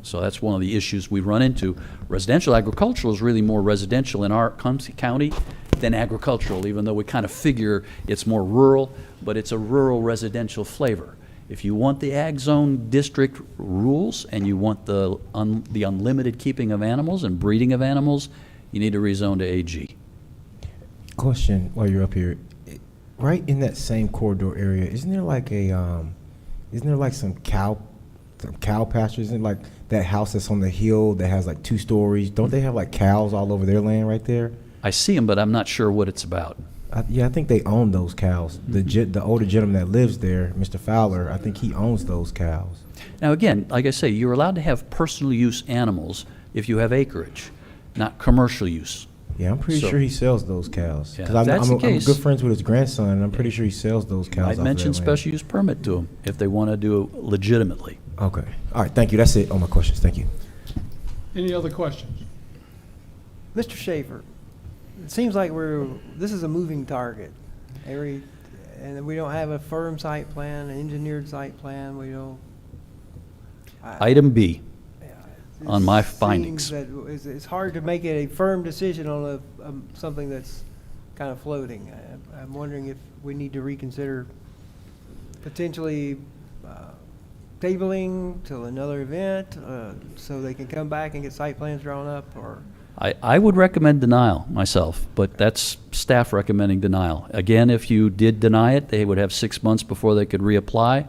So that's one of the issues we run into. Residential agricultural is really more residential in our county than agricultural, even though we kind of figure it's more rural, but it's a rural residential flavor. If you want the ag zone district rules and you want the unlimited keeping of animals and breeding of animals, you need to rezone to AG. Question while you're up here. Right in that same corridor area, isn't there like some cow pastures? Isn't like that house that's on the hill that has like 2 stories? Don't they have like cows all over their land right there? I see them, but I'm not sure what it's about. Yeah, I think they own those cows. The older gentleman that lives there, Mr. Fowler, I think he owns those cows. Now, again, like I say, you're allowed to have personal use animals if you have acreage, not commercial use. Yeah, I'm pretty So- sure he sells those cows. Yeah, Because if that's the I'm case- good friends with his grandson, and I'm pretty sure he sells those cows. I'd off mention of that land. special use permit to them if they want to do it legitimately. Okay. All right, thank you. That's it on my questions. Thank you. Any other questions? Mr. Schaefer, it seems like this is a moving target. and we don't have a firm site plan, an engineered site plan, we don't. Item B It on my seems findings. that it's hard to make a firm decision on something that's kind of floating. I'm wondering if we need to reconsider potentially tabling till another event, so they can come back and get site plans drawn up, or? I would recommend denial myself, but that's staff recommending denial. Again, if you did deny it, they would have 6 months before they could reapply,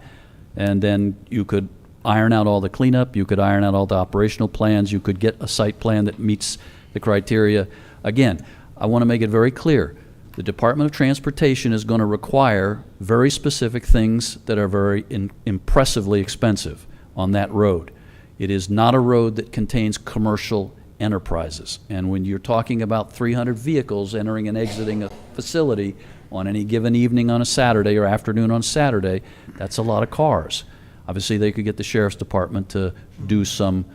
and then you could iron out all the cleanup, you could iron out all the operational plans, you could get a site plan that meets the criteria. Again, I want to make it very clear, the Department of Transportation is going to require very specific things that are very impressively expensive on that road. It is not a road that contains commercial enterprises. And when you're talking about 300 vehicles entering and exiting a facility on any given evening on a Saturday or afternoon on Saturday, that's a lot of cars. Obviously, they could get the sheriff's department to do some,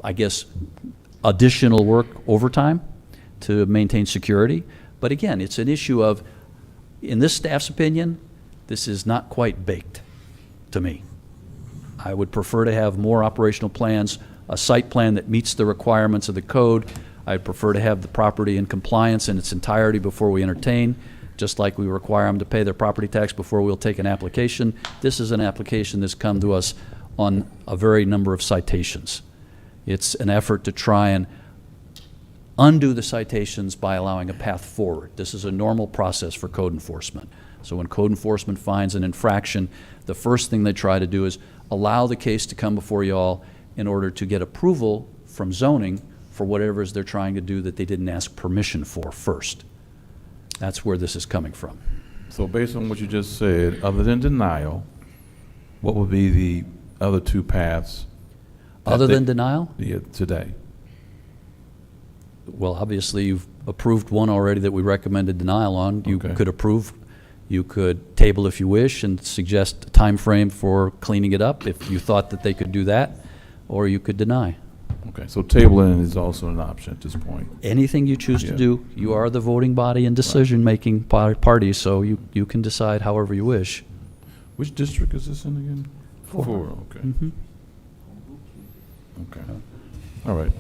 I guess, additional work overtime to maintain security. But again, it's an issue of, in this staff's opinion, this is not quite baked to me. I would prefer to have more operational plans, a site plan that meets the requirements of the code. I'd prefer to have the property in compliance in its entirety before we entertain, just like we require them to pay their property tax before we'll take an application. This is an application that's come to us on a very number of citations. It's an effort to try and undo the citations by allowing a path forward. This is a normal process for code enforcement. So when code enforcement finds an infraction, the first thing they try to do is allow the case to come before you all in order to get approval from zoning for whatever it is they're trying to do that they didn't ask permission for first. That's where this is coming from. So based on what you just said, other than denial, what would be the other two paths? Other than denial? Yeah, today. Well, obviously, you've approved one already that we recommended denial on. You Okay. could approve, you could table if you wish and suggest a time frame for cleaning it up if you thought that they could do that, or you could deny. Okay, so tabling is also an option at this point. Anything you choose to Yeah. do, you are the voting body and decision-making party, so you can decide however you wish. Which district is this in again? Four, okay. Mhm. Okay. All right.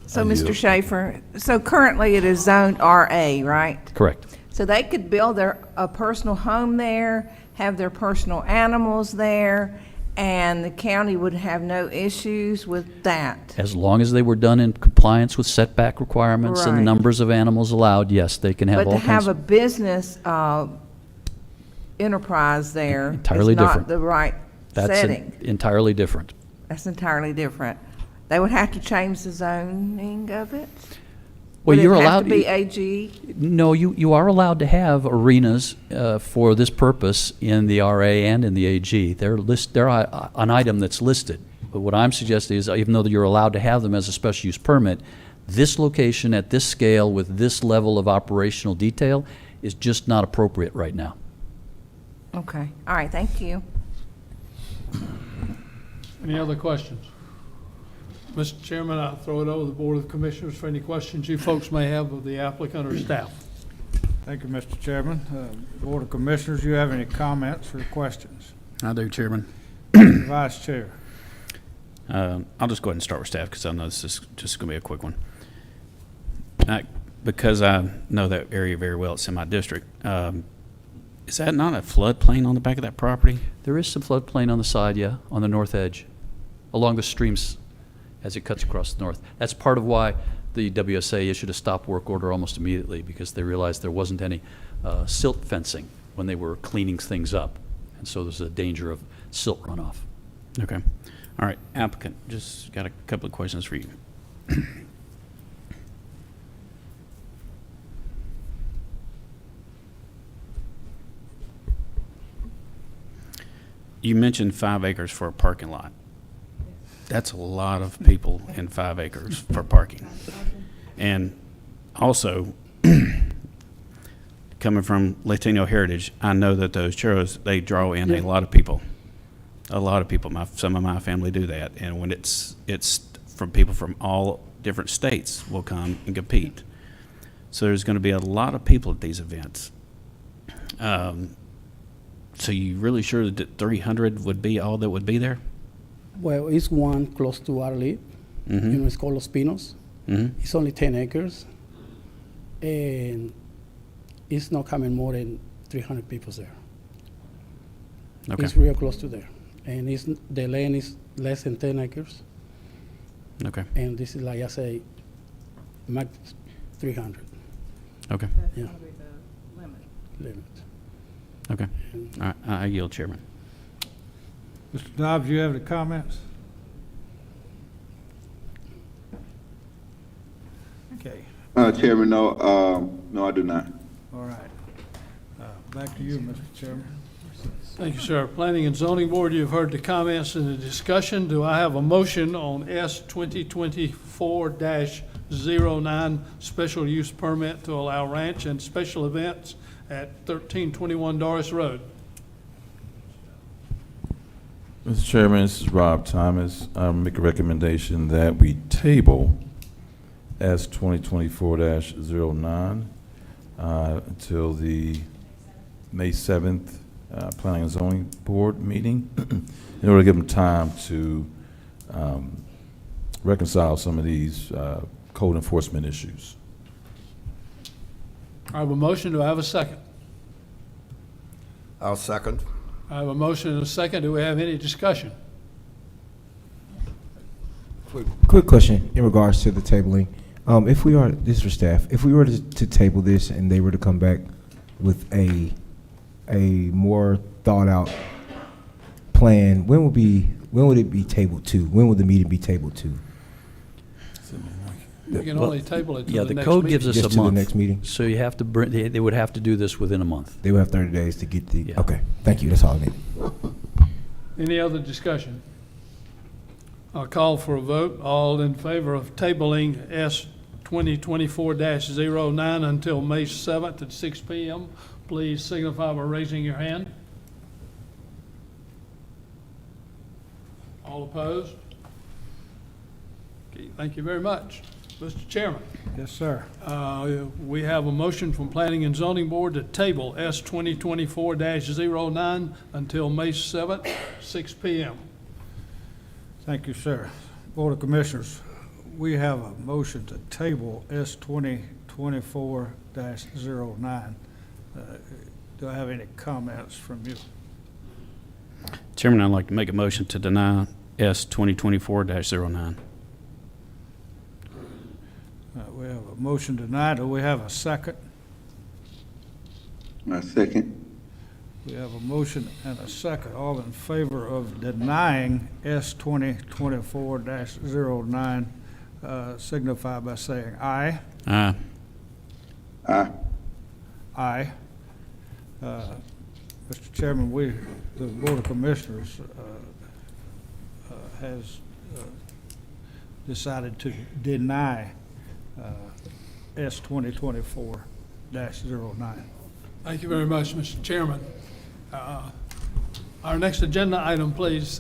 So, I Mr. yield. Schaefer, so currently it is zoned RA, right? Correct. So they could build a personal home there, have their personal animals there, and the county would have no issues with that? As long as they were done in compliance with setback requirements and the Right. numbers of animals allowed, yes, they can have But all to have kinds a of. business enterprise there is Entirely not different. the right That's setting. entirely different. That's entirely different. They would have to change the zoning of it? Well, Would you're it have allowed. to be AG? No, you are allowed to have arenas for this purpose in the RA and in the AG. They're an item that's listed. But what I'm suggesting is, even though you're allowed to have them as a special use permit, this location at this scale with this level of operational detail is just not appropriate right now. Okay, all right, thank you. Any other questions? Mr. Chairman, I'll throw it over to the Board of Commissioners for any questions you folks may have of the applicant or staff. Thank you, Mr. Chairman. Board of Commissioners, you have any comments or questions? I do, Chairman. Vice Chair. I'll just go ahead and start with staff because I know this is just going to be a quick one. Because I know that area very well, it's in my district. Is that not a floodplain on the back of that property? There is some floodplain on the side, yeah, on the north edge, along the streams as it cuts across the north. That's part of why the WSA issued a stop work order almost immediately, because they realized there wasn't any silt fencing when they were cleaning things up. And so there's a danger of silt runoff. Okay. All right, applicant, just got a couple of questions for you. You mentioned 5 acres for a parking lot. That's a lot of people in 5 acres for parking. And also, coming from Latino heritage, I know that those churros, they draw in a lot of people. A lot of people. Some of my family do that. And when it's from people from all different states will come and compete. So there's going to be a lot of people at these events. So you really sure that 300 would be all that would be there? Well, it's one close to our lip. Mm-hmm. You know, it's called Los Pinos. Mm-hmm. It's only 10 acres. And it's not coming more than 300 people there. Okay. It's real close to there. And the land is less than 10 acres. Okay. And this is, like I say, max 300. Okay. That's Yeah. gonna be the limit. Okay. All right. I yield, Chairman. Mr. Dobbs, you have any comments? Okay, Chairman, no, I do not. all right. Back to you, Mr. Chairman. Thank you, sir. Planning and Zoning Board, you've heard the comments and the discussion. Do I have a motion on S 2024-09, special use permit to allow ranch and special events at 1321 Doris Road? Mr. Chairman, this is Rob Thomas. I make a recommendation that we table S 2024-09 until the May 7th Planning and Zoning Board meeting in order to give them time to reconcile some of these code enforcement issues. I have a motion. Do I have a second? I'll second. I have a motion and a second. Do we have any discussion? Quick question in regards to the tabling. If we are, this is for staff, if we were to table this and they were to come back with a more thought out plan, when would it be tabled to? When would the meeting be tabled to? We can only table it to Yeah, the the next code meeting. gives us Just a to the month. next meeting? So you have to bring, they would have to do this within a month. They would have 30 days to get the, Yeah. okay, thank you, that's all I need. Any other discussion? I'll call for a vote. All in favor of tabling S 2024-09 until May 7th at 6 p.m., please signify by raising your hand. All opposed? Okay, thank you very much. Mr. Chairman, Yes, sir. we have a motion from Planning and Zoning Board to table S 2024-09 until May 7th, 6 p.m. Thank you, sir. Board of Commissioners, we have a motion to table S 2024-09. Do I have any comments from you? Chairman, I'd like to make a motion to deny S 2024-09. We have a motion denied. Do we have a second? My second. We have a motion and a second. All in favor of denying S 2024-09, signify by saying aye. Aye. Aye. Aye. Mr. Chairman, the Board of Commissioners has decided to deny S 2024-09. Thank you very much, Mr. Chairman. Our next agenda item, please,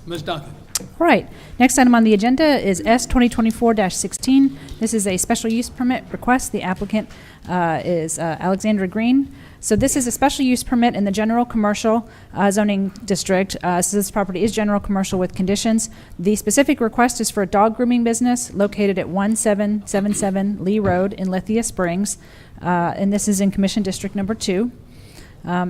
Ms. Duncan. All right. Next item on the agenda is S 2024-16. This is a special use permit request. The applicant is Alexandra Green. So this is a special use permit in the general commercial zoning district. So this property is general commercial with conditions. The specific request is for a dog grooming business located at 1777 Lee Road in Lithia Springs. And this is in Commission District Number 2.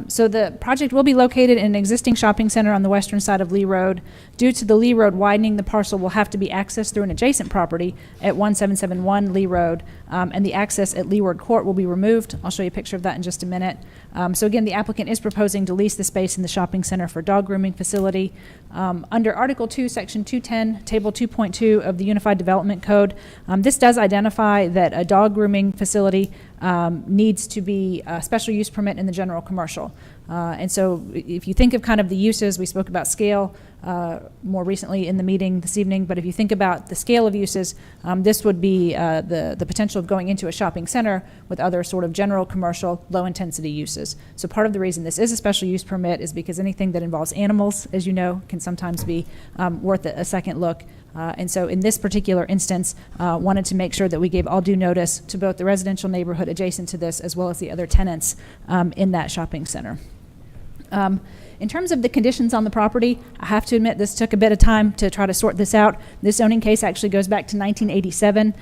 So the project will be located in an existing shopping center on the western side of Lee Road. Due to the Lee Road widening, the parcel will have to be accessed through an adjacent property at 1771 Lee Road, and the access at Leeward Court will be removed. I'll show you a picture of that in just a minute. So again, the applicant is proposing to lease the space in the shopping center for dog grooming facility. Under Article 2, Section 210, Table 2.2 of the Unified Development Code, this does identify that a dog grooming facility needs to be a special use permit in the general commercial. And so if you think of kind of the uses, we spoke about scale more recently in the meeting this evening, but if you think about the scale of uses, this would be the potential of going into a shopping center with other sort of general commercial low-intensity uses. So part of the reason this is a special use permit is because anything that involves animals, as you know, can sometimes be worth a second look And so in this particular instance, wanted to make sure that we gave all due notice to both the residential neighborhood adjacent to this as well as the other tenants in that shopping center. In terms of the conditions on the property, I have to admit this took a bit of time to try to sort this out. This zoning case actually goes back to 1987.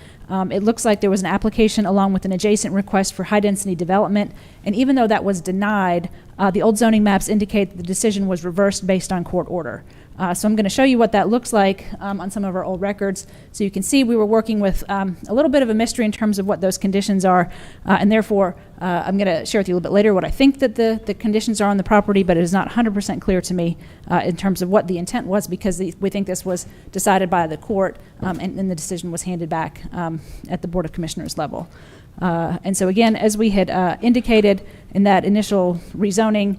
It looks like there was an application along with an adjacent request for high-density development, and even though that was denied, the old zoning maps indicate that the decision was reversed based on court order. So I'm going to show you what that looks like on some of our old records. So you can see we were working with a little bit of a mystery in terms of what those conditions are, and therefore I'm going to share with you a little bit later what I think that the conditions are on the property, but it is not 100% clear to me in terms of what the intent was, because we think this was decided by the court and the decision was handed back at the Board of Commissioners level. And so again, as we had indicated in that initial rezoning,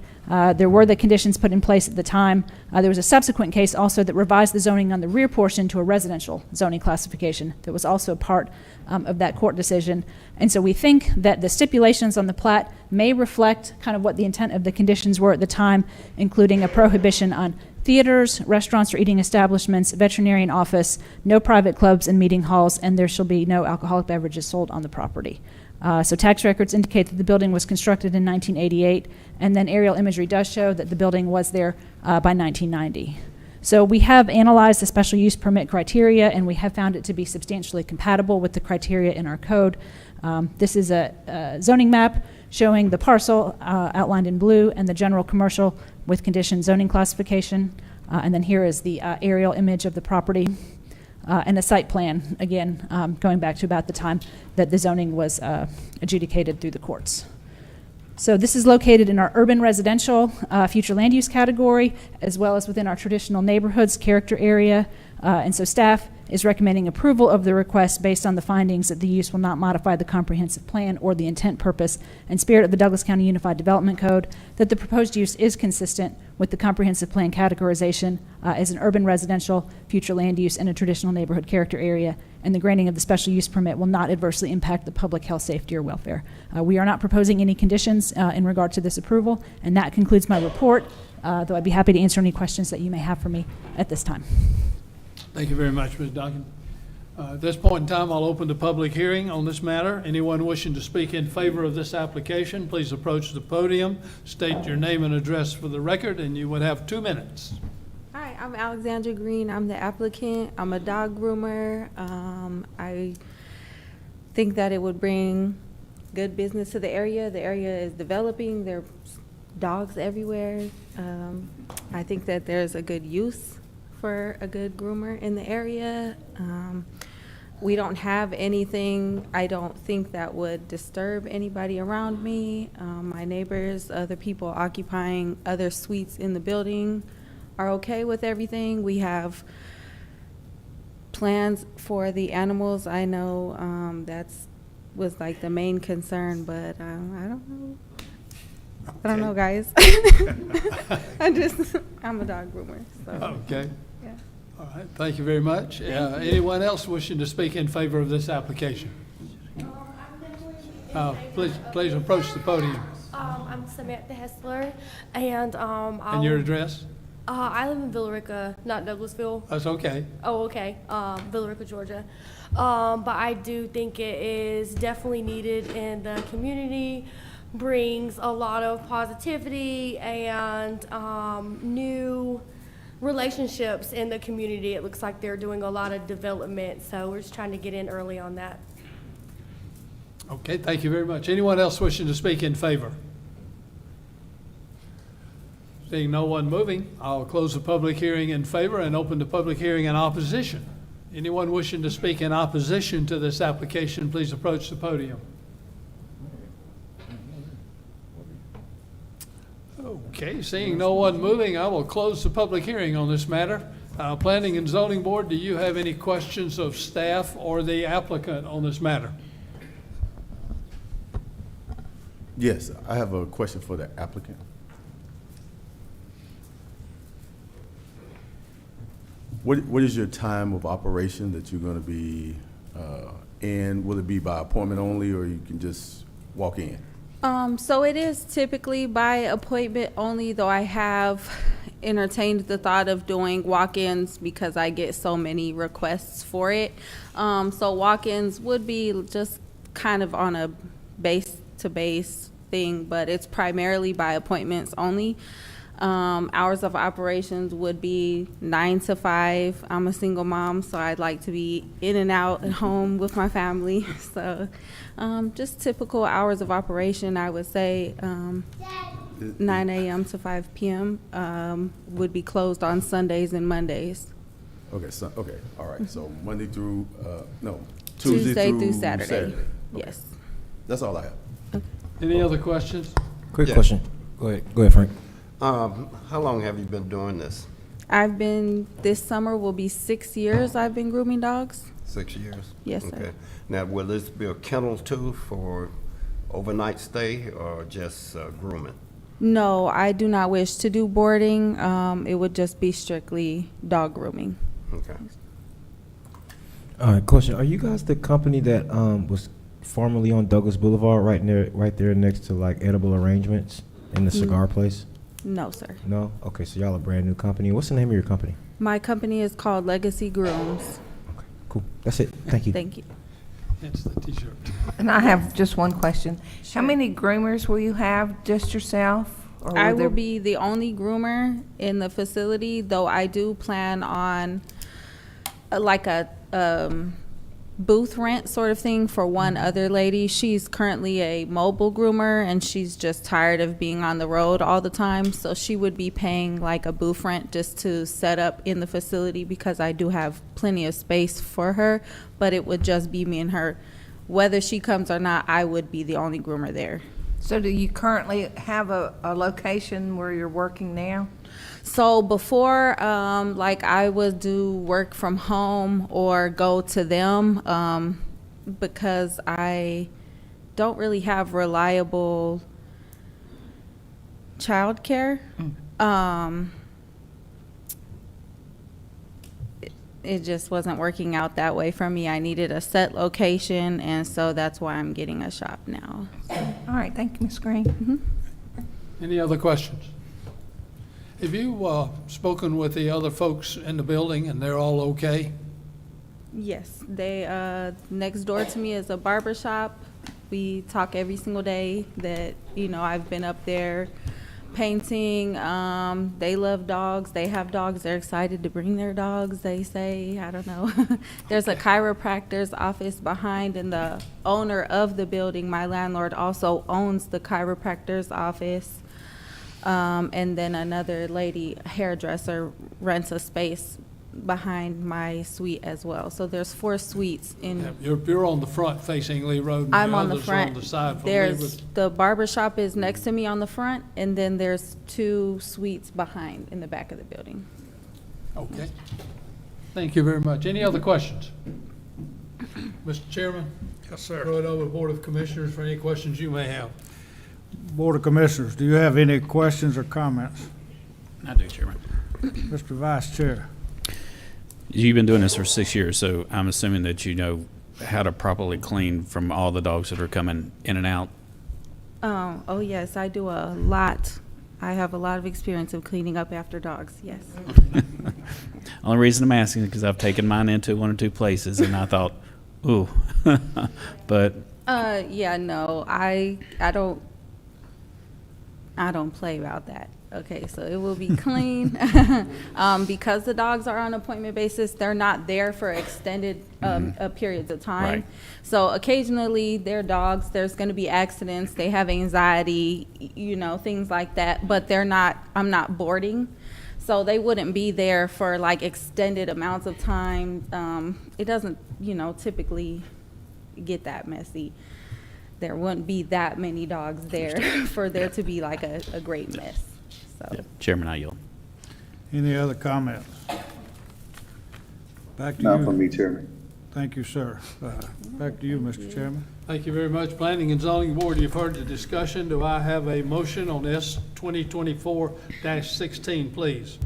there were the conditions put in place at the time. There was a subsequent case also that revised the zoning on the rear portion to a residential zoning classification that was also part of that court decision. And so we think that the stipulations on the plat may reflect kind of what the intent of the conditions were at the time, including a prohibition on theaters, restaurants or eating establishments, veterinarian office, no private clubs and meeting halls, and there shall be no alcoholic beverages sold on the property. So tax records indicate that the building was constructed in 1988, and then aerial imagery does show that the building was there by 1990. So we have analyzed the special use permit criteria, and we have found it to be substantially compatible with the criteria in our code. This is a zoning map showing the parcel outlined in blue and the general commercial with condition zoning classification. And then here is the aerial image of the property. And a site plan, again, going back to about the time that the zoning was adjudicated through the courts. So this is located in our urban residential future land use category, as well as within our traditional neighborhoods character area. And so staff is recommending approval of the request based on the findings that the use will not modify the comprehensive plan or the intent, purpose, and spirit of the Douglas County Unified Development Code, that the proposed use is consistent with the comprehensive plan categorization as an urban residential future land use in a traditional neighborhood character area, and the granting of the special use permit will not adversely impact the public health, safety, or welfare. We are not proposing any conditions in regard to this approval, and that concludes my report, though I'd be happy to answer any questions that you may have for me at this time. Thank you very much, Ms. Duncan. At this point in time, I'll open the public hearing on this matter. Anyone wishing to speak in favor of this application, please approach the podium, state your name and address for the record, and you would have 2 minutes. Hi, I'm Alexandra Green. I'm the applicant. I'm a dog groomer. I think that it would bring good business to the area. The area is developing. There are dogs everywhere. I think that there's a good use for a good groomer in the area. We don't have anything, I don't think, that would disturb anybody around me. My neighbors, other people occupying other suites in the building are okay with everything. We have plans for the animals. I know that's was like the main concern, but I don't know. I don't know, guys. I'm a dog groomer. So. Okay. Yeah. All right, thank you very much. Anyone else wishing to speak in favor of this application? Please approach the podium. I'm Samantha Hessler, and your address? I live in Villarica, not Douglasville. That's okay. Oh, okay. Villarica, Georgia. But I do think it is definitely needed in the community, brings a lot of positivity and new relationships in the community. It looks like they're doing a lot of development, so we're just trying to get in early on that. Okay, thank you very much. Anyone else wishing to speak in favor? Seeing no one moving, I'll close the public hearing in favor and open the public hearing in opposition. Anyone wishing to speak in opposition to this application, please approach the podium. Okay, seeing no one moving, I will close the public hearing on this matter. Planning and Zoning Board, do you have any questions of staff or the applicant on this matter? Yes, I have a question for the applicant. What is your time of operation that you're going to be in? Will it be by appointment only, or you can just walk in? So it is typically by appointment only, though I have entertained the thought of doing walk-ins because I get so many requests for it. So walk-ins would be just kind of on a base-to-base thing, but it's primarily by appointments only. Hours of operations would be 9 to 5. I'm a single mom, so I'd like to be in and out at home with my family. So just typical hours of operation, I would say 9 a.m. to 5 p.m. Would be closed on Sundays and Mondays. Okay, so, okay, all right, so Monday through, no, Tuesday through through Saturday. Okay. Yes. That's all I have. Any other questions? Quick Yes. question. Go ahead, Frank. How long have you been doing this? This summer will be 6 years I've been grooming dogs. 6 years? Yes, sir. Okay. Now, will this be a kennel too for overnight stay or just grooming? No, I do not wish to do boarding. It would just be strictly dog grooming. Okay. All right, question. Are you guys the company that was formerly on Douglas Boulevard, right there next to like Edible Arrangements in the cigar place? No, sir. No? Okay, so y'all a brand new company. What's the name of your company? My company is called Legacy Grooms. Cool. That's it. Thank you. Thank you. It's the T-shirt. And I have just one question. How many groomers will you have, just yourself? Or I will there will be the only groomer in the facility, though I do plan on like a booth rent sort of thing for one other lady. She's currently a mobile groomer and she's just tired of being on the road all the time. So she would be paying like a booth rent just to set up in the facility because I do have plenty of space for her, but it would just be me and her. Whether she comes or not, I would be the only groomer there. So do you currently have a location where you're working now? So before, like I would do work from home or go to them because I don't really have reliable childcare. It just wasn't working out that way for me. I needed a set location, and so that's why I'm getting a shop now. All right, thank you, Ms. Green. Any other questions? Have you spoken with the other folks in the building and they're all okay? Yes, they next door to me is a barber shop. We talk every single day that, I've been up there painting. They love dogs. They have dogs. They're excited to bring their dogs, they say. I don't know. There's a chiropractor's office behind, and the owner of the building, my landlord, also owns the chiropractor's office. And then another lady, hairdresser, rents a space behind my suite as well. So there's 4 suites in. You're on the front facing Lee Road. And I'm on the others are front. on the side from Lee There's, Road. the barber shop is next to me on the front, and then there's 2 suites behind in the back of the building. Okay. Thank you very much. Any other questions? Mr. Chairman? Yes, sir. Throw it over to Board of Commissioners for any questions you may have. Board of Commissioners, do you have any questions or comments? I do, Chairman. Mr. Vice Chair. You've been doing this for 6 years, so I'm assuming that you know how to properly clean from all the dogs that are coming in and out. Oh yes, I do a lot. I have a lot of experience of cleaning up after dogs, yes. Only reason I'm asking is because I've taken mine into 1 or 2 places, and I thought, ooh, but. Yeah, no, I don't play about that. Okay, so it will be clean. Because the dogs are on appointment basis, they're not there for extended periods of time. Right. So occasionally their dogs, there's going to be accidents, they have anxiety, things like that, but I'm not boarding. So they wouldn't be there for like extended amounts of time. It doesn't, typically get that messy. There wouldn't be that many dogs there for there to be like a great mess. So. Yeah. Chairman, I yield. Any other comments? Back to you. Not from me, Chairman. Thank you, sir. Back to you, Mr. Chairman. Thank you very much. Planning and Zoning Board, you've heard the discussion. Do I have a motion on S 2024-16, please?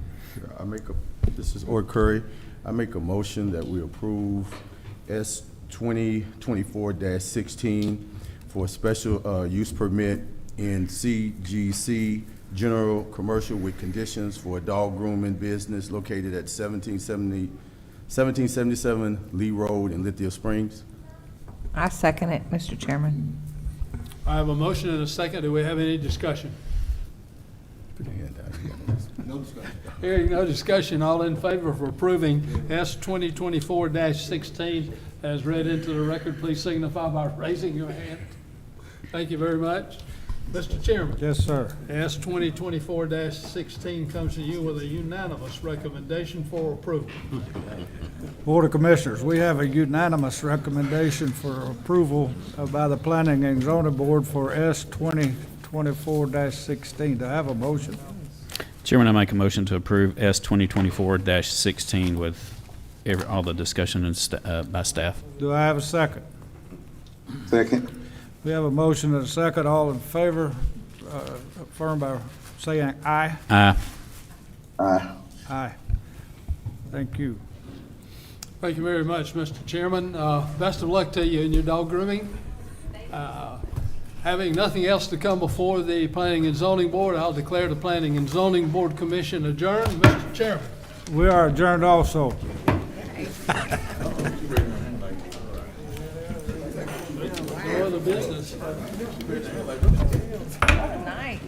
This is Ord Curry. I make a motion that we approve S 2024-16 for a special use permit in CGC general commercial with conditions for a dog grooming business located at 1777 Lee Road in Lithia Springs. I second it, Mr. Chairman. I have a motion and a second. Do we have any discussion? No discussion. Hearing no discussion, all in favor of approving S 2024-16 as read into the record, please signify by raising your hand. Thank you very much. Mr. Chairman. Yes, sir. S 2024-16 comes to you with a unanimous recommendation for approval. Board of Commissioners, we have a unanimous recommendation for approval by the Planning and Zoning Board for S 2024-16. Do I have a motion? Chairman, I make a motion to approve S 2024-16 with all the discussion and by staff. Do I have a second? Second. We have a motion and a second. All in favor, affirm by saying aye. Aye. Aye. Aye. Thank you. Thank you very much, Mr. Chairman. Best of luck to you in your dog grooming. Having nothing else to come before the Planning and Zoning Board, I'll declare the Planning and Zoning Board Commission adjourned. Mr. Chairman. We are adjourned also. No other business. Night.